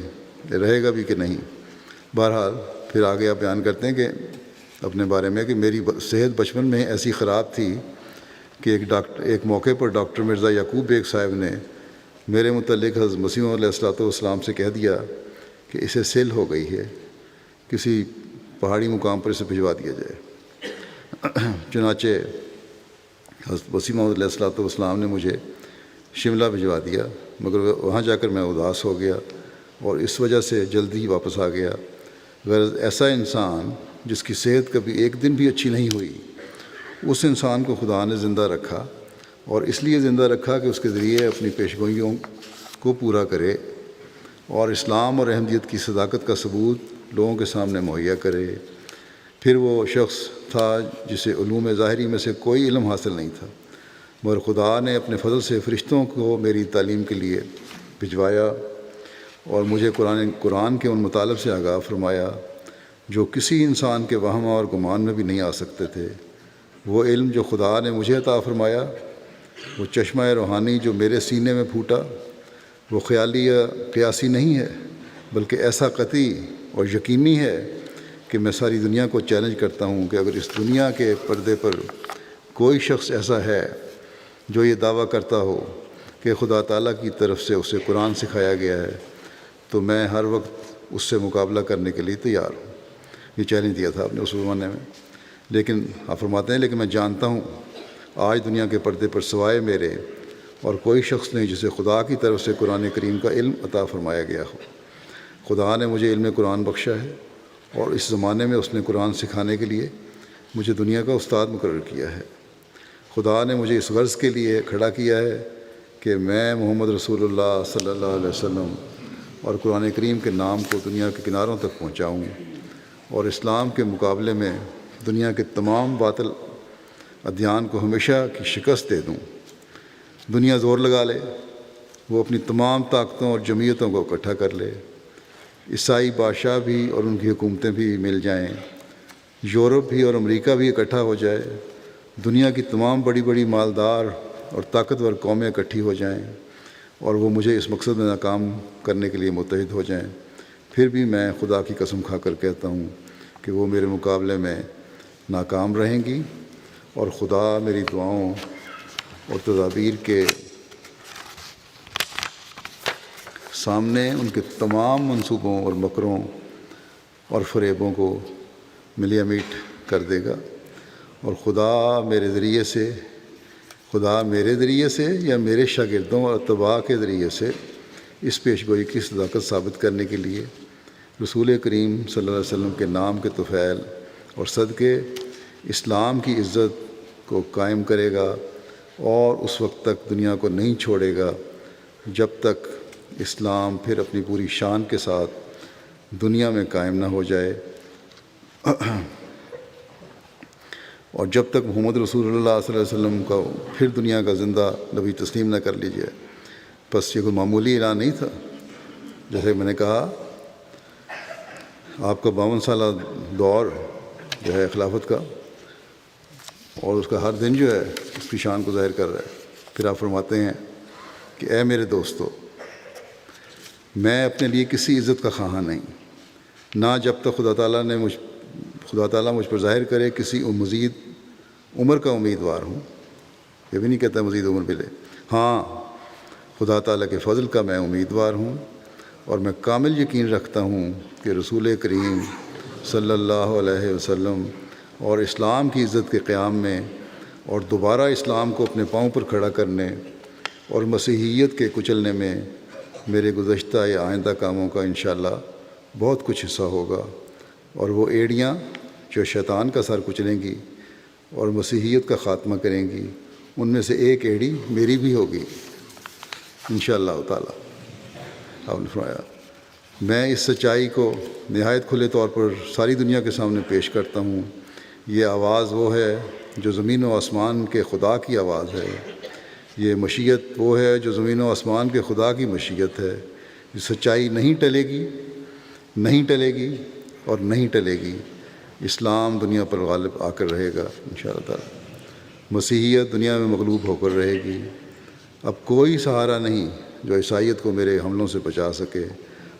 رہے گا بھی کہ نہیں۔ بہرحال پھر آگے آپ بیان کرتے ہیں کہ اپنے بارے میں کہ میری صحت بچپن میں ایسی خراب تھی کہ ایک موقع پر ڈاکٹر مرزا یعقوب بیگ صاحب نے میرے متعلق حضرت مسیح علیہ السلام سے کہہ دیا کہ اسے سیل ہو گئی ہے، کسی پہاڑی مقام پر اسے بھجوا دیا جائے۔ چنانچہ حضرت مسیح علیہ السلام نے مجھے شملہ بھجوا دیا، مگر وہاں جا کر میں اداس ہو گیا اور اس وجہ سے جلدی ہی واپس آ گیا۔ غرض ایسا انسان جس کی صحت کبھی ایک دن بھی اچھی نہیں ہوئی، اس انسان کو خدا نے زندہ رکھا، اور اس لیے زندہ رکھا کہ اس کے ذریعے اپنی پیشگوئیوں کو پورا کرے اور اسلام اور احمدیت کی صداقت کا ثبوت لوگوں کے سامنے مہیا کرے۔ پھر وہ شخص تھا جسے علوم ظاہری میں سے کوئی علم حاصل نہیں تھا، مگر خدا نے اپنے فضل سے فرشتوں کو میری تعلیم کے لیے بھجوایا اور مجھے قرآن کے ان مطالب سے آگاہ فرمایا جو کسی انسان کے وہم اور گمان میں بھی نہیں آ سکتے تھے۔ وہ علم جو خدا نے مجھے عطا فرمایا، وہ چشمہ روحانی جو میرے سینے میں پھوٹا، وہ خیالی یا قیاسی نہیں ہے، بلکہ ایسا قطعی اور یقینی ہے کہ میں ساری دنیا کو چیلنج کرتا ہوں کہ اگر اس دنیا کے پردے پر کوئی شخص ایسا ہے جو یہ دعویٰ کرتا ہو کہ خدا تعالیٰ کی طرف سے اسے قرآن سکھایا گیا ہے، تو میں ہر وقت اس سے مقابلہ کرنے کے لیے تیار ہوں۔ یہ چیلنج دیا تھا آپ نے اس زمانے میں۔ لیکن آپ فرماتے ہیں لیکن میں جانتا ہوں آج دنیا کے پردے پر سوائے میرے اور کوئی شخص نہیں جسے خدا کی طرف سے قرآن کریم کا علم عطا فرمایا گیا ہو۔ خدا نے مجھے علم قرآن بخشا ہے اور اس زمانے میں اس نے قرآن سکھانے کے لیے مجھے دنیا کا استاد مقرر کیا ہے۔ خدا نے مجھے اس غرض کے لیے کھڑا کیا ہے کہ میں محمد رسول اللہ صلی اللہ علیہ وسلم اور قرآن کریم کے نام کو دنیا کے کناروں تک پہنچاؤں اور اسلام کے مقابلے میں دنیا کے تمام باطل ادیان کو ہمیشہ کی شکست دے دوں۔ دنیا زور لگا لے، وہ اپنی تمام طاقتوں اور جمعیتوں کو اکٹھا کر لے، عیسائی بادشاہ بھی اور ان کی حکومتیں بھی مل جائیں، یورپ بھی اور امریکہ بھی اکٹھا ہو جائے، دنیا کی تمام بڑی بڑی مالدار اور طاقتور قومیں اکٹھی ہو جائیں اور وہ مجھے اس مقصد میں ناکام کرنے کے لیے متحد ہو جائیں، پھر بھی میں خدا کی قسم کھا کر کہتا ہوں کہ وہ میرے مقابلے میں ناکام رہیں گی اور خدا میری دعاؤں اور تدابیر کے سامنے ان کے تمام منصوبوں اور مکروں اور فریبوں کو ملیا میٹ کر دے گا، اور خدا میرے ذریعے سے یا میرے شاگردوں اور اتباع کے ذریعے سے اس پیشگوئی کی صداقت ثابت کرنے کے لیے رسول کریم صلی اللہ علیہ وسلم کے نام کے طفیل اور صدقے اسلام کی عزت کو قائم کرے گا، اور اس وقت تک دنیا کو نہیں چھوڑے گا جب تک اسلام پھر اپنی پوری شان کے ساتھ دنیا میں قائم نہ ہو جائے، اور جب تک محمد رسول اللہ صلی اللہ علیہ وسلم کا پھر دنیا کا زندہ نبی تسلیم نہ کر لیجیے۔ بس یہ کوئی معمولی اعلان نہیں تھا۔ جیسے میں نے کہا، آپ کا 52 سالہ دور جو ہے خلافت کا، اور اس کا ہر دن جو ہے اس کی شان کو ظاہر کر رہا ہے۔ پھر آپ فرماتے ہیں کہ اے میرے دوستو، میں اپنے لیے کسی عزت کا خواہاں نہیں، نہ جب تک خدا تعالیٰ مجھ پر ظاہر کرے کسی مزید عمر کا امیدوار ہوں۔ یہ بھی نہیں کہتا مزید عمر ملے، ہاں خدا تعالیٰ کے فضل کا میں امیدوار ہوں، اور میں کامل یقین رکھتا ہوں کہ رسول کریم صلی اللہ علیہ وسلم اور اسلام کی عزت کے قیام میں اور دوبارہ اسلام کو اپنے پاؤں پر کھڑا کرنے اور مسیحیت کے کچلنے میں میرے گزشتہ یا آئندہ کاموں کا انشاءاللہ بہت کچھ حصہ ہوگا، اور وہ ایڑیاں جو شیطان کا سر کچلیں گی اور مسیحیت کا خاتمہ کریں گی، ان میں سے ایک ایڑی میری بھی ہوگی انشاءاللہ تعالی۔ آپ نے فرمایا، میں اس سچائی کو نہایت کھلے طور پر ساری دنیا کے سامنے پیش کرتا ہوں۔ یہ آواز وہ ہے جو زمین و آسمان کے خدا کی آواز ہے، یہ مشیت وہ ہے جو زمین و آسمان کے خدا کی مشیت ہے۔ یہ سچائی نہیں ٹلے گی، نہیں ٹلے گی اور نہیں ٹلے گی۔ اسلام دنیا پر غالب آ کر رہے گا انشاءاللہ تعالی۔ مسیحیت دنیا میں مغلوب ہو کر رہے گی۔ اب کوئی سہارا نہیں جو عیسائیت کو میرے حملوں سے بچا سکے۔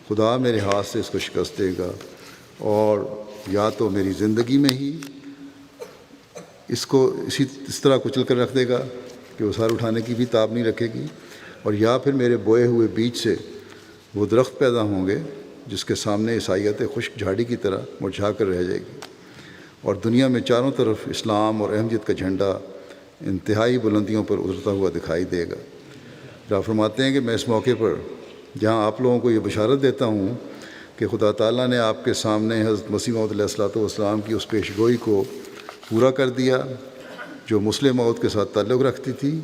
خدا میرے ہاتھ سے اس کو شکست دے گا، اور یا تو میری زندگی میں ہی اس کو اس طرح کچل کر رکھ دے گا کہ وہ سر اٹھانے کی بھی تاب نہیں رکھے گی، اور یا پھر میرے بوئے ہوئے بیج سے وہ درخت پیدا ہوں گے جس کے سامنے عیسائیت خشک جھاڑی کی طرح مرجھا کر رہ جائے گی، اور دنیا میں چاروں طرف اسلام اور احمدیت کا جھنڈا انتہائی بلندیوں پر اترتا ہوا دکھائی دے گا۔ آپ فرماتے ہیں کہ میں اس موقع پر جہاں آپ لوگوں کو یہ بشارت دیتا ہوں کہ خدا تعالیٰ نے آپ کے سامنے حضرت مسیح موعود علیہ الصلوۃ والسلام کی اس پیش گوئی کو پورا کر دیا جو مسلم موعود کے ساتھ تعلق رکھتی تھی،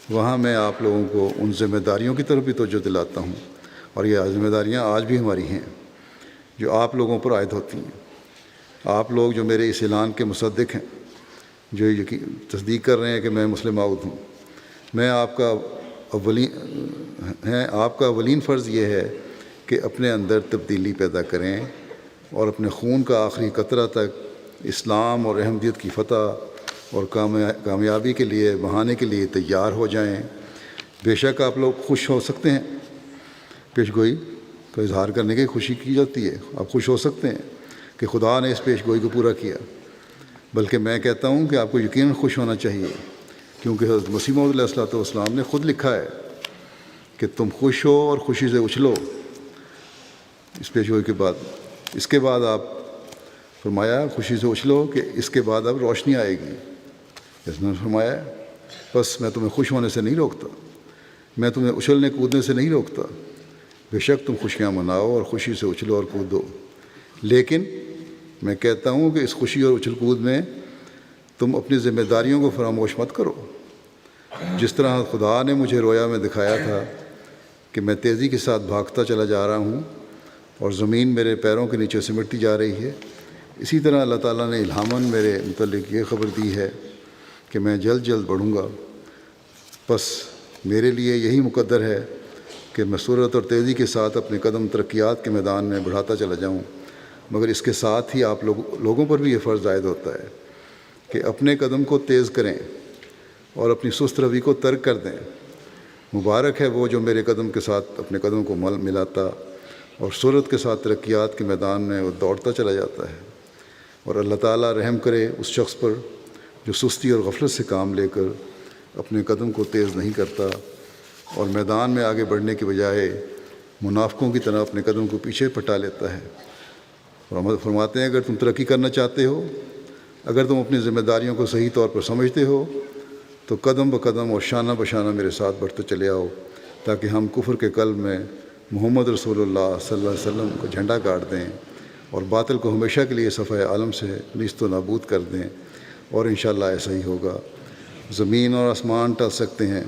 وہاں میں آپ لوگوں کو ان ذمہ داریوں کی طرف بھی توجہ دلاتا ہوں، اور یہ ذمہ داریاں آج بھی ہماری ہیں جو آپ لوگوں پر عائد ہوتی ہیں۔ آپ لوگ جو میرے اس اعلان کے مصدق ہیں، جو تصدیق کر رہے ہیں کہ میں مسلم موعود ہوں، میں آپ کا اولین فرض یہ ہے کہ اپنے اندر تبدیلی پیدا کریں اور اپنے خون کا آخری قطرہ تک اسلام اور احمدیت کی فتح اور کامیابی کے لیے بہانے کے لیے تیار ہو جائیں۔ بے شک آپ لوگ خوش ہو سکتے ہیں، پیش گوئی کا اظہار کرنے کی خوشی کی جاتی ہے، آپ خوش ہو سکتے ہیں کہ خدا نے اس پیش گوئی کو پورا کیا، بلکہ میں کہتا ہوں کہ آپ کو یقیناً خوش ہونا چاہیے، کیونکہ حضرت مسیح موعود علیہ الصلوۃ والسلام نے خود لکھا ہے کہ تم خوش ہو اور خوشی سے اچھلو۔ اس پیش گوئی کے بعد اس کے بعد آپ فرمایا خوشی سے اچھلو کہ اس کے بعد اب روشنی آئے گی۔ اس نے فرمایا بس میں تمہیں خوش ہونے سے نہیں روکتا، میں تمہیں اچھلنے کودنے سے نہیں روکتا، بے شک تم خوشیاں مناؤ اور خوشی سے اچھلو اور کودو، لیکن میں کہتا ہوں کہ اس خوشی اور اچھل کود میں تم اپنی ذمہ داریوں کو فراموش مت کرو۔ جس طرح خدا نے مجھے رویا میں دکھایا تھا کہ میں تیزی کے ساتھ بھاگتا چلا جا رہا ہوں اور زمین میرے پیروں کے نیچے سمٹتی جا رہی ہے، اسی طرح اللہ تعالیٰ نے الہاماً میرے متعلق یہ خبر دی ہے کہ میں جلد جلد بڑھوں گا۔ بس میرے لیے یہی مقدر ہے کہ میں سرعت اور تیزی کے ساتھ اپنے قدم ترقیات کے میدان میں بڑھاتا چلا جاؤں، مگر اس کے ساتھ ہی آپ لوگوں پر بھی یہ فرض عائد ہوتا ہے کہ اپنے قدم کو تیز کریں اور اپنی سست روی کو ترک کر دیں۔ مبارک ہے وہ جو میرے قدم کے ساتھ اپنے قدم کو ملاتا اور سرعت کے ساتھ ترقیات کے میدان میں وہ دوڑتا چلا جاتا ہے، اور اللہ تعالیٰ رحم کرے اس شخص پر جو سستی اور غفلت سے کام لے کر اپنے قدم کو تیز نہیں کرتا اور میدان میں آگے بڑھنے کے بجائے منافقوں کی طرح اپنے قدم کو پیچھے پٹا لیتا ہے۔ فرماتے ہیں اگر تم ترقی کرنا چاہتے ہو، اگر تم اپنی ذمہ داریوں کو صحیح طور پر سمجھتے ہو تو قدم بقدم اور شانہ بشانہ میرے ساتھ بڑھتے چلے آؤ، تاکہ ہم کفر کے قلب میں محمد رسول اللہ صلی اللہ علیہ وسلم کو جھنڈا گاڑ دیں اور باطل کو ہمیشہ کے لیے صفحہ عالم سے نیست و نابود کر دیں، اور انشاءاللہ ایسا ہی ہوگا۔ زمین اور آسمان ٹل سکتے ہیں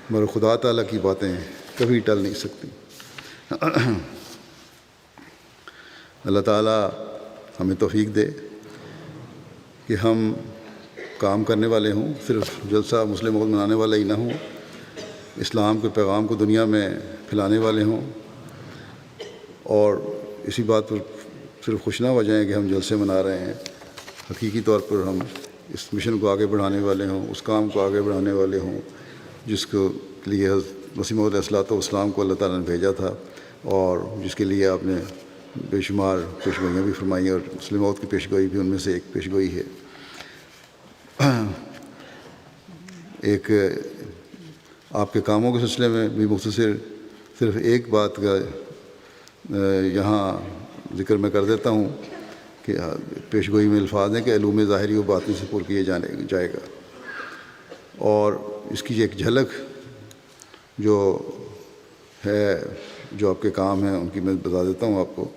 مگر خدا تعالیٰ کی باتیں کبھی ٹل نہیں سکتی۔ اللہ تعالیٰ ہمیں توفیق دے کہ ہم کام کرنے والے ہوں، صرف جلسہ مسلم موعود منانے والے ہی نہ ہوں، اسلام کے پیغام کو دنیا میں پھیلانے والے ہوں، اور اسی بات پر صرف خوش نہ ہو جائیں کہ ہم جلسے منا رہے ہیں، حقیقی طور پر ہم اس مشن کو آگے بڑھانے والے ہوں، اس کام کو آگے بڑھانے والے ہوں جس کو لیے حضرت مسیح موعود علیہ الصلوۃ والسلام کو اللہ تعالیٰ نے بھیجا تھا، اور جس کے لیے آپ نے بے شمار پیشگوئیاں بھی فرمائی، اور مسلم موعود کی پیشگوئی بھی ان میں سے ایک پیشگوئی ہے۔ ایک آپ کے کاموں کے سلسلے میں بھی مختصر صرف ایک بات کا یہاں ذکر میں کر دیتا ہوں کہ پیشگوئی میں الفاظ ہیں کہ علوم ظاہری و باطنی سے پر کیے جائے گا، اور اس کی ایک جھلک جو ہے جو آپ کے کام ہیں ان کی میں بتا دیتا ہوں آپ کو۔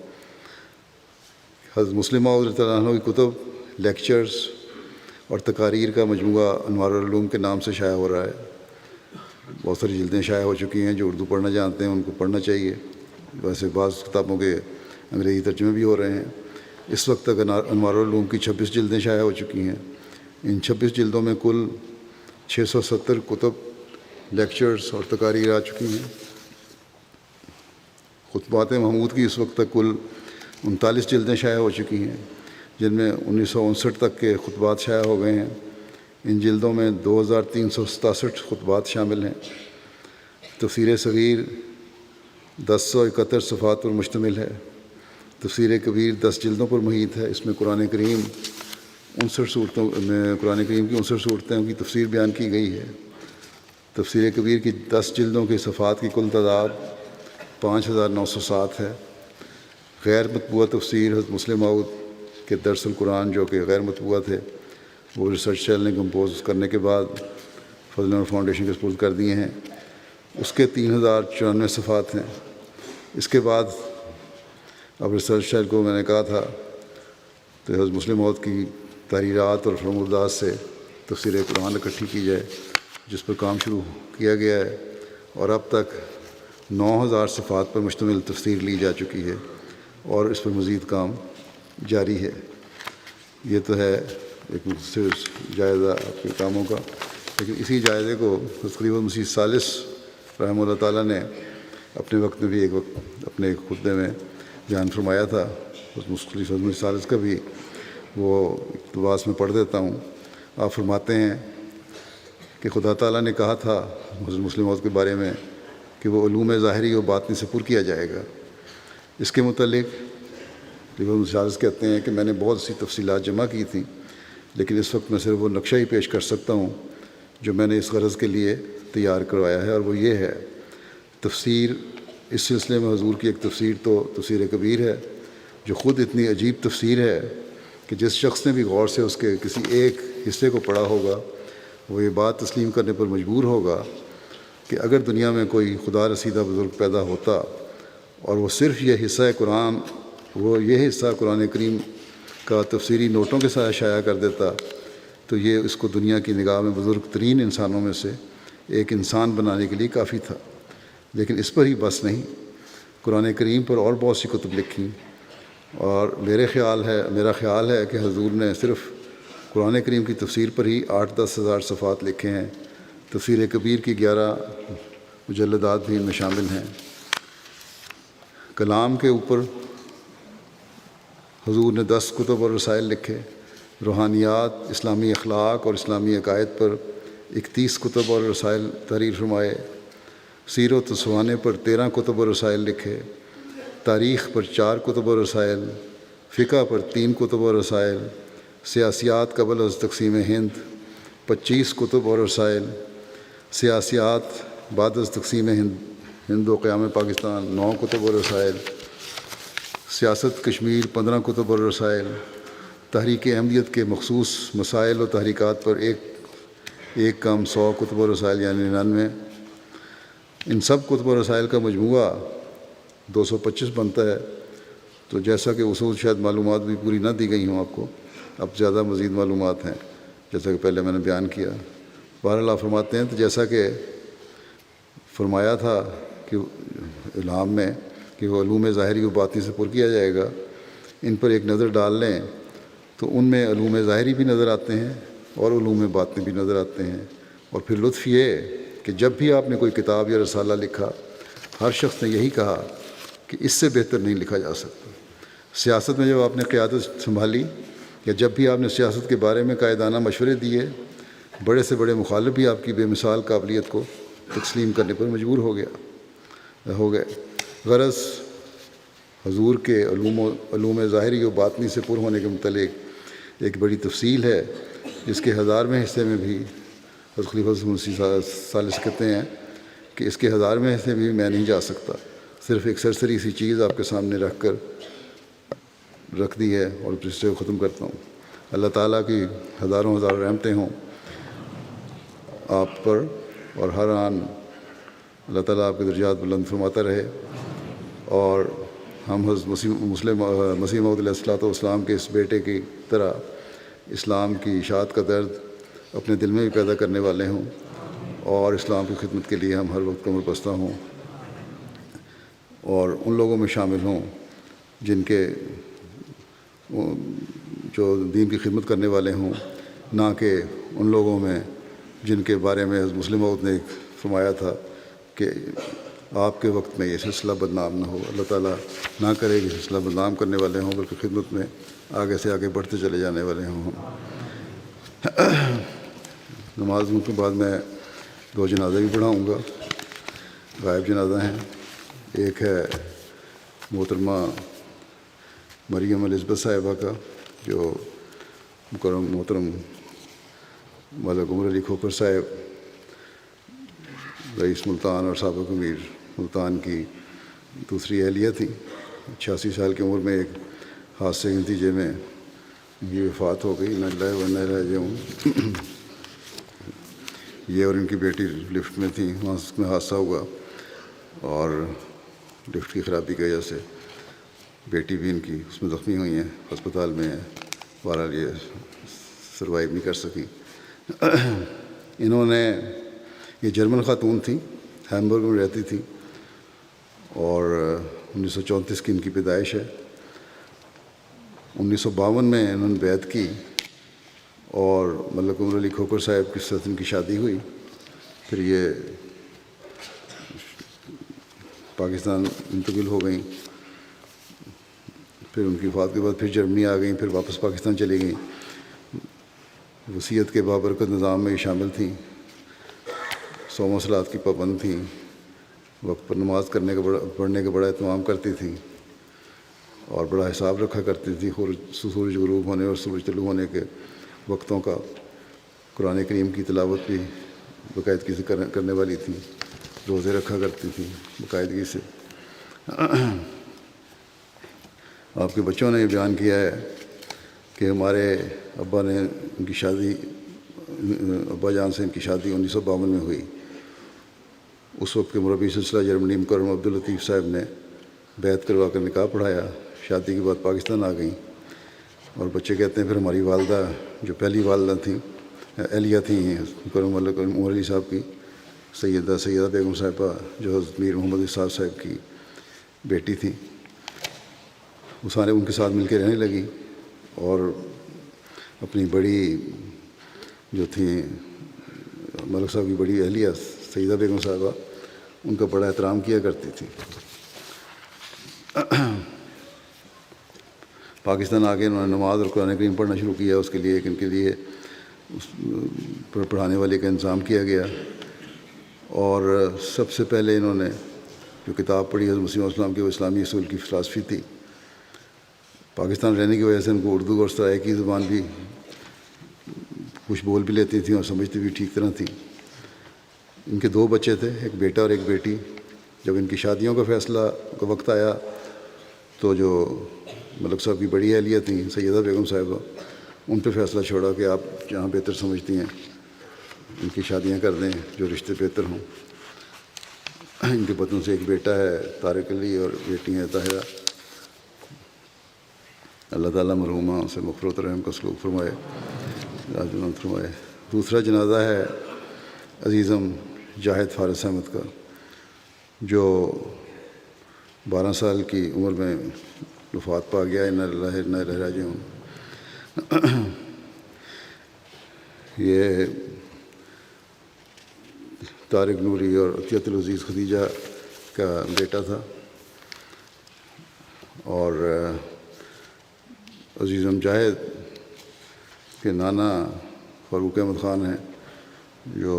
حضرت مسلم موعود رضی اللہ عنہ کی کتب، لیکچرز اور تقاریر کا مجموعہ انوار العلوم کے نام سے شائع ہو رہا ہے۔ بہت ساری جلدیں شائع ہو چکی ہیں، جو اردو پڑھنا جانتے ہیں ان کو پڑھنا چاہیے، ویسے بعض کتابوں کے انگریزی ترجمے بھی ہو رہے ہیں۔ اس وقت تک انوار العلوم کی 26 جلدیں شائع ہو چکی ہیں۔ ان 26 جلدوں میں کل 670 کتب، لیکچرز اور تقاریر آ چکی ہیں۔ خطبات محمود کی اس وقت تک کل 39 جلدیں شائع ہو چکی ہیں، جن میں 1959 تک کے خطبات شائع ہو گئے ہیں۔ ان جلدوں میں 2367 خطبات شامل ہیں۔ تفسیر صغیر 1071 صفحات پر مشتمل ہے۔ تفسیر کبیر 10 جلدوں پر محیط ہے۔ اس میں قرآن کریم کی 59 صورتوں کی تفسیر بیان کی گئی ہے۔ تفسیر کبیر کی 10 جلدوں کے صفحات کی کل تعداد 5907 ہے۔ غیر مطبوعہ تفسیر حضرت مسلم موعود کے درس القرآن جو کہ غیر مطبوعہ تھے، وہ ریسرچ سیل نے کمپوز کرنے کے بعد فضل نور فاؤنڈیشن کے سپرد کر دیے ہیں۔ اس کے 3094 صفحات ہیں۔ اس کے بعد اب ریسرچ سیل کو میں نے کہا تھا تو حضرت مسلم موعود کی تحریرات اور فرمودات سے تفسیر قرآن اکٹھی کی جائے، جس پر کام شروع کیا گیا ہے، اور اب تک 9000 صفحات پر مشتمل تفسیر لی جا چکی ہے، اور اس پر مزید کام جاری ہے۔ یہ تو ہے ایک مختصر جائزہ آپ کے کاموں کا۔ لیکن اسی جائزے کو حضرت خلیفہ مسیح ثالث رحمہ اللہ تعالیٰ نے اپنے وقت میں بھی ایک وقت اپنے ایک خطبے میں بیان فرمایا تھا. حضرت خلیفہ مسیح ثالث کا بھی وہ اقتباس میں پڑھ دیتا ہوں. آپ فرماتے ہیں کہ خدا تعالیٰ نے کہا تھا حضرت مسلم موعود کے بارے میں کہ وہ علوم ظاہری و باطنی سے پر کیا جائے گا. اس کے متعلق خلیفہ مسیح ثالث کہتے ہیں کہ میں نے بہت سی تفصیلات جمع کی تھیں، لیکن اس وقت میں صرف وہ نقشہ ہی پیش کر سکتا ہوں جو میں نے اس غرض کے لیے تیار کروایا ہے، اور وہ یہ ہے. تفسیر اس سلسلے میں حضور کی ایک تفسیر تو تفسیر کبیر ہے، جو خود اتنی عجیب تفسیر ہے کہ جس شخص نے بھی غور سے اس کے کسی ایک حصے کو پڑھا ہوگا وہ یہ بات تسلیم کرنے پر مجبور ہوگا کہ اگر دنیا میں کوئی خدا رسیدہ بزرگ پیدا ہوتا اور وہ صرف یہ حصہ قرآن کریم کا تفسیری نوٹوں کے ساتھ شائع کر دیتا تو یہ اس کو دنیا کی نگاہ میں بزرگ ترین انسانوں میں سے ایک انسان بنانے کے لیے کافی تھا. لیکن اس پر ہی بس نہیں، قرآن کریم پر اور بہت سی کتب لکھیں، اور میرا خیال ہے کہ حضور نے صرف قرآن کریم کی تفسیر پر ہی 8-10 ہزار صفحات لکھے ہیں. تفسیر کبیر کی 11 مجلدات بھی ان میں شامل ہیں. کلام کے اوپر حضور نے 10 کتب اور رسائل لکھے. روحانیات، اسلامی اخلاق اور اسلامی عقائد پر 31 کتب اور رسائل تحریر فرمائے. سیرت و سوانے پر 13 کتب اور رسائل لکھے. تاریخ پر 4 کتب اور رسائل. فقہ پر 3 کتب اور رسائل. سیاسیات قبل از تقسیم ہند 25 کتب اور رسائل. سیاسیات بعد از تقسیم ہند و قیام پاکستان 9 کتب اور رسائل. سیاست کشمیر 15 کتب اور رسائل. تحریک احمدیت کے مخصوص مسائل و تحریکات پر ایک کم 100 کتب و رسائل یعنی 99. ان سب کتب و رسائل کا مجموعہ 225 بنتا ہے. تو جیسا کہ اصول شاید معلومات بھی پوری نہ دی گئی ہوں آپ کو، اب زیادہ مزید معلومات ہیں جیسا کہ پہلے میں نے بیان کیا. بہرحال آپ فرماتے ہیں تو جیسا کہ فرمایا تھا کہ الہام میں کہ وہ علوم ظاہری و باطنی سے پر کیا جائے گا، ان پر ایک نظر ڈال لیں تو ان میں علوم ظاہری بھی نظر آتے ہیں اور علوم باطنی بھی نظر آتے ہیں. اور پھر لطف یہ کہ جب بھی آپ نے کوئی کتاب یا رسالہ لکھا، ہر شخص نے یہی کہا کہ اس سے بہتر نہیں لکھا جا سکتا. سیاست میں جب آپ نے قیادت سنبھالی یا جب بھی آپ نے سیاست کے بارے میں قائدانہ مشورے دیے، بڑے سے بڑے مخالف بھی آپ کی بے مثال قابلیت کو تسلیم کرنے پر مجبور ہو گئے. غرض حضور کے علوم ظاہری و باطنی سے پر ہونے کے متعلق ایک بڑی تفصیل ہے، جس کے 1000ویں حصے میں بھی حضرت خلیفہ مسیح ثالث کہتے ہیں کہ اس کے 1000ویں حصے میں بھی میں نہیں جا سکتا. صرف ایک سرسری سی چیز آپ کے سامنے رکھ دی ہے اور اس سے ختم کرتا ہوں. اللہ تعالیٰ کی ہزاروں رحمتیں ہوں آپ پر، اور ہر آن اللہ تعالیٰ آپ کے درجات بلند فرماتا رہے، اور ہم حضرت مسیح موعود علیہ الصلوۃ والسلام کے اس بیٹے کی طرح اسلام کی اشاعت کا درد اپنے دل میں بھی پیدا کرنے والے ہوں، اور اسلام کی خدمت کے لیے ہم ہر وقت کمر بستہ ہوں، اور ان لوگوں میں شامل ہوں جن کے جو دین کی خدمت کرنے والے ہوں، نہ کہ ان لوگوں میں جن کے بارے میں حضرت مسلم موعود نے فرمایا تھا کہ آپ کے وقت میں یہ سلسلہ بدنام نہ ہو. اللہ تعالیٰ نہ کرے کہ سلسلہ بدنام کرنے والے ہوں، بلکہ خدمت میں آگے سے آگے بڑھتے چلے جانے والے ہوں. نماز کے بعد میں 2 جنازے بھی پڑھاؤں گا. غائب جنازہ ہیں. ایک ہے محترمہ مریم الزبتھ صاحبہ کا، جو محترم مولانا عمر علی کھوکھر صاحب رئیس ملتان اور سابق امیر ملتان کی دوسری اہلیہ تھی. 86 سال کی عمر میں ایک حادثے کے نتیجے میں یہ وفات ہو گئی. انا للہ و انا الیہ راجعون. یہ اور ان کی بیٹی لفٹ میں تھیں، وہاں اس میں حادثہ ہوا اور لفٹ کی خرابی کی وجہ سے بیٹی بھی ان کی اس میں زخمی ہوئی ہیں، ہسپتال میں ہیں. بہرحال یہ سروائیو نہیں کر سکی. انہوں نے، یہ جرمن خاتون تھیں، ہیمبرگ میں رہتی تھیں، اور 1934 کی ان کی پیدائش ہے. 1952 میں انہوں نے بیعت کی اور ملک عمر علی کھوکر صاحب کی ساتھ ان کی شادی ہوئی. پھر یہ پاکستان منتقل ہو گئیں. پھر ان کی وفات کے بعد پھر جرمنی آ گئیں, پھر واپس پاکستان چلی گئیں. وصیت کے بابرکت نظام میں شامل تھیں, 100 صلوات کی پابند تھیں, وقت پر نماز پڑھنے کا بڑا اہتمام کرتی تھیں اور بڑا حساب رکھا کرتی تھیں سورج غروب ہونے اور سورج طلوع ہونے کے وقتوں کا. قرآن کریم کی تلاوت بھی باقاعدگی سے کرنے والی تھیں, روزے رکھا کرتی تھیں باقاعدگی سے. آپ کے بچوں نے یہ بیان کیا ہے کہ ہمارے ابا نے ان کی شادی, ابا جان سے ان کی شادی 1952 میں ہوئی. اس وقت کے مربی سلسلہ جرمنی مکرم عبداللطیف صاحب نے بیعت کروا کر نکاح پڑھایا. شادی کے بعد پاکستان آ گئیں اور بچے کہتے ہیں پھر ہماری والدہ جو پہلی والدہ تھیں, اہلیہ تھیں مکرم عمر علی صاحب کی, سیدہ بیگم صاحبہ جو حضرت میر محمد اسحاق صاحب کی بیٹی تھیں, وہ سارے ان کے ساتھ مل کے رہنے لگی اور اپنی بڑی جو تھیں ملک صاحب کی بڑی اہلیہ سیدہ بیگم صاحبہ, ان کا بڑا احترام کیا کرتی تھی. پاکستان آ کے انہوں نے نماز اور قرآن کریم پڑھنا شروع کیا. اس کے لیے ان کے لیے پڑھانے والے کا انتظام کیا گیا اور سب سے پہلے انہوں نے جو کتاب پڑھی حضرت مسیح علیہ السلام کی, وہ اسلامی اصول کی فلسفی تھی. پاکستان رہنے کی وجہ سے ان کو اردو اور سرائیکی زبان بھی کچھ بول بھی لیتی تھیں اور سمجھتی بھی ٹھیک طرح تھیں. ان کے 2 بچے تھے, ایک بیٹا اور ایک بیٹی. جب ان کی شادیوں کا فیصلہ کا وقت آیا تو جو ملک صاحب کی بڑی اہلیہ تھیں سیدہ بیگم صاحبہ, ان پہ فیصلہ چھوڑا کہ آپ جہاں بہتر سمجھتی ہیں ان کی شادیاں کر دیں جو رشتے بہتر ہوں. ان کے بچوں سے ایک بیٹا ہے طارق علی اور بیٹی ہیں طاہرہ. اللہ تعالیٰ مرحومہ سے مغفرت و رحم کا سلوک فرمائے, راجمند فرمائے. دوسرا جنازہ ہے عزیزم جاہد فارس احمد کا, جو 12 سال کی عمر میں وفات پا گیا. انا للہ و انا الیہ راجعون. یہ طارق نوری اور عطیت العزیز خدیجہ کا بیٹا تھا اور عزیزم جاہد کے نانا فاروق احمد خان ہیں جو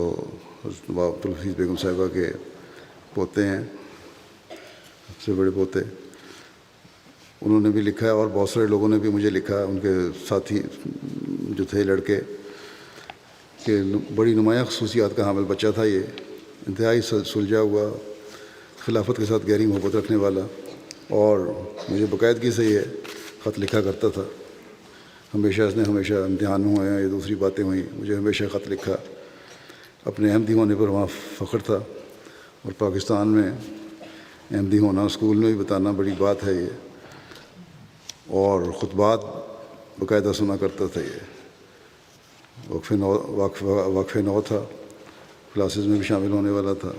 حضرت عبدالحفیظ بیگم صاحبہ کے پوتے ہیں, سب سے بڑے پوتے. انہوں نے بھی لکھا ہے اور بہت سارے لوگوں نے بھی مجھے لکھا, ان کے ساتھی جو تھے لڑکے, کہ بڑی نمایاں خصوصیات کا حامل بچہ تھا. یہ انتہائی سلجھا ہوا, خلافت کے ساتھ گہری محبت رکھنے والا, اور مجھے باقاعدگی سے یہ خط لکھا کرتا تھا. ہمیشہ اس نے امتحان ہوئے ہیں یا دوسری باتیں ہوئیں, مجھے ہمیشہ خط لکھا. اپنے احمدی ہونے پر وہاں فخر تھا, اور پاکستان میں احمدی ہونا اسکول میں بھی بتانا بڑی بات ہے یہ. اور خطبات باقاعدہ سنا کرتا تھا. یہ وقف نو تھا, کلاسز میں بھی شامل ہونے والا تھا.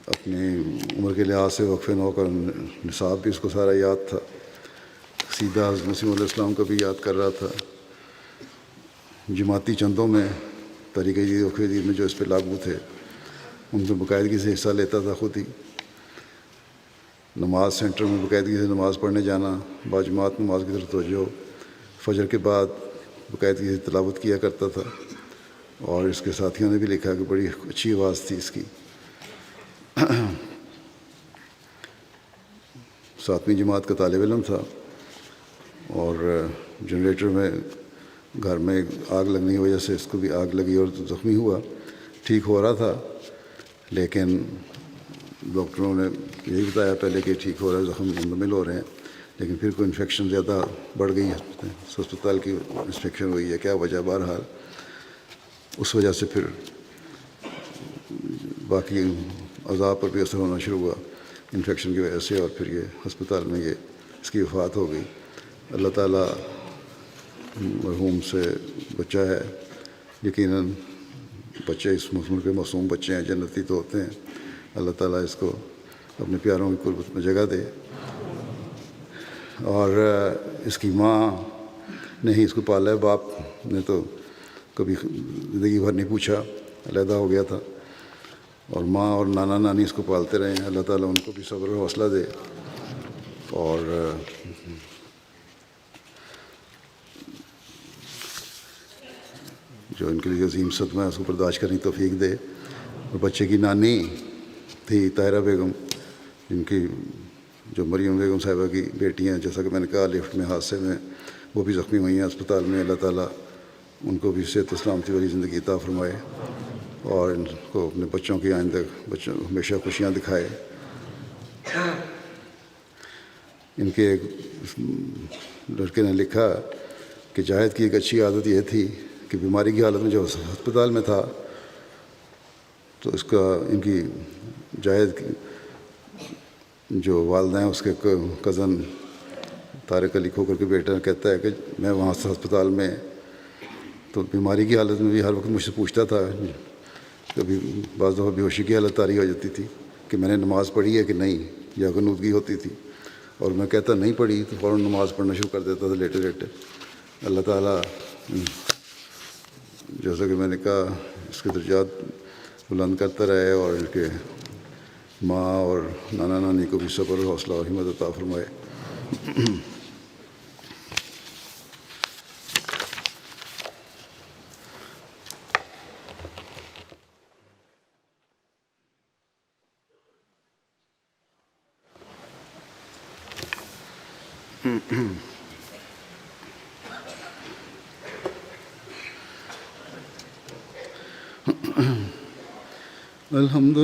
اپنی عمر کے لحاظ سے وقف نو کا نصاب بھی اس کو سارا یاد تھا. سیدھا حضرت مسیح علیہ السلام کا بھی یاد کر رہا تھا. جماعتی چندوں میں تحریک جدید وقف جدید میں جو اس پہ لاگو تھے ان میں باقاعدگی سے حصہ لیتا تھا خود ہی. نماز سینٹر میں باقاعدگی سے نماز پڑھنے جانا, باجماعت نماز کی طرف توجہ, فجر کے بعد باقاعدگی سے تلاوت کیا کرتا تھا. اور اس کے ساتھیوں نے بھی لکھا کہ بڑی اچھی آواز تھی اس کی. 7ویں جماعت کا طالب علم تھا, اور جنریٹر میں گھر میں آگ لگنے کی وجہ سے اس کو بھی آگ لگی اور زخمی ہوا. ٹھیک ہو رہا تھا, لیکن ڈاکٹروں نے یہی بتایا پہلے کہ ٹھیک ہو رہا ہے, زخم مندمل ہو رہے ہیں, لیکن پھر کوئی انفیکشن زیادہ بڑھ گئی ہے, ہسپتال کی انفیکشن ہوئی ہے, کیا وجہ, بہرحال اس وجہ سے پھر باقی اعضاء پر بھی اثر ہونا شروع ہوا انفیکشن کی وجہ سے, اور پھر یہ ہسپتال میں اس کی وفات ہو گئی. اللہ تعالیٰ مرحوم سے بچہ ہے, یقیناً بچے اس مضمون کے معصوم بچے ہیں, جنتی تو ہوتے ہیں. اللہ تعالیٰ اس کو اپنے پیاروں کی قربت میں جگہ دے. اور اس کی ماں نے ہی اس کو پالا ہے، باپ نے تو کبھی زندگی بھر نہیں پوچھا، علیحدہ ہو گیا تھا، اور ماں اور نانا نانی اس کو پالتے رہے ہیں۔ اللہ تعالیٰ ان کو بھی صبر و حوصلہ دے، اور جو ان کے لیے عظیم صدمہ ہے اس کو برداشت کرنے کی توفیق دے۔ اور بچے کی نانی تھی طاہرہ بیگم، جن کی جو مریم بیگم صاحبہ کی بیٹی ہیں، جیسا کہ میں نے کہا لفٹ میں حادثے میں وہ بھی زخمی ہوئی ہیں اسپتال میں۔ اللہ تعالیٰ ان کو بھی صحت و سلامتی والی زندگی عطا فرمائے، اور ان کو اپنے بچوں کی آئندہ بچوں ہمیشہ خوشیاں دکھائے۔ ان کے ایک لڑکے نے لکھا کہ جاہد کی ایک اچھی عادت یہ تھی کہ بیماری کی حالت میں جب ہسپتال میں تھا تو اس کا ان کی جاہد کی جو والدہ ہیں اس کے کزن طارق علی کھوکر کے بیٹا کہتا ہے کہ میں وہاں سے ہسپتال میں تو بیماری کی حالت میں بھی ہر وقت مجھ سے پوچھتا تھا، کبھی بعض دفعہ بے ہوشی کی حالت طاری ہو جاتی تھی کہ میں نے نماز پڑھی ہے کہ نہیں، یا غنودگی ہوتی تھی، اور میں کہتا نہیں پڑھی تو فوراً نماز پڑھنا شروع کر دیتا تھا لیٹے لیٹے۔ اللہ تعالیٰ جیسا کہ میں نے کہا اس کے درجات بلند کرتا رہے، اور ان کے ماں اور نانا نانی کو بھی صبر اور حوصلہ اور ہمت عطا فرمائے۔ الحمد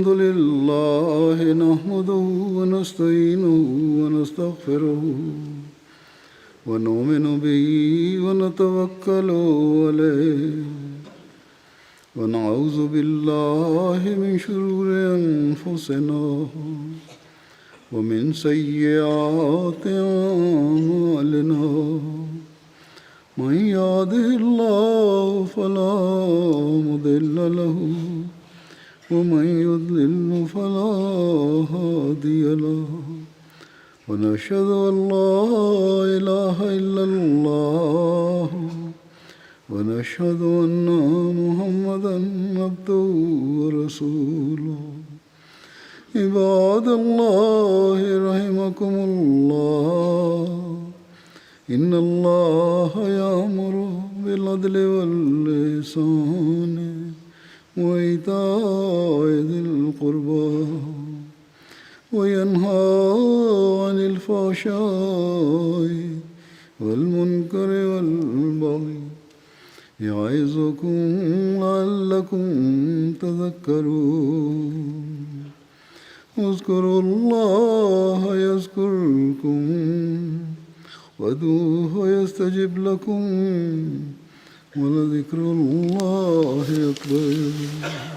لله نحمده ونستعينه ونستغفره ونؤمن به ونتوكل عليه ونعوذ بالله من شرور أنفسنا ومن سيئات أعمالنا، من يهده الله فلا مضل له ومن يضلل فلا هادي له، ونشهد أن لا إله إلا الله ونشهد أن محمدا عبده ورسوله۔ عباد الله رحمكم الله، إن الله يأمر بالعدل والإحسان وإيتاء ذي القربى وينهى عن الفحشاء والمنكر والبغي يعظكم لعلكم تذكرون۔ اذكروا الله يذكركم وادعوه يستجب لكم، ولذكر الله أكبر۔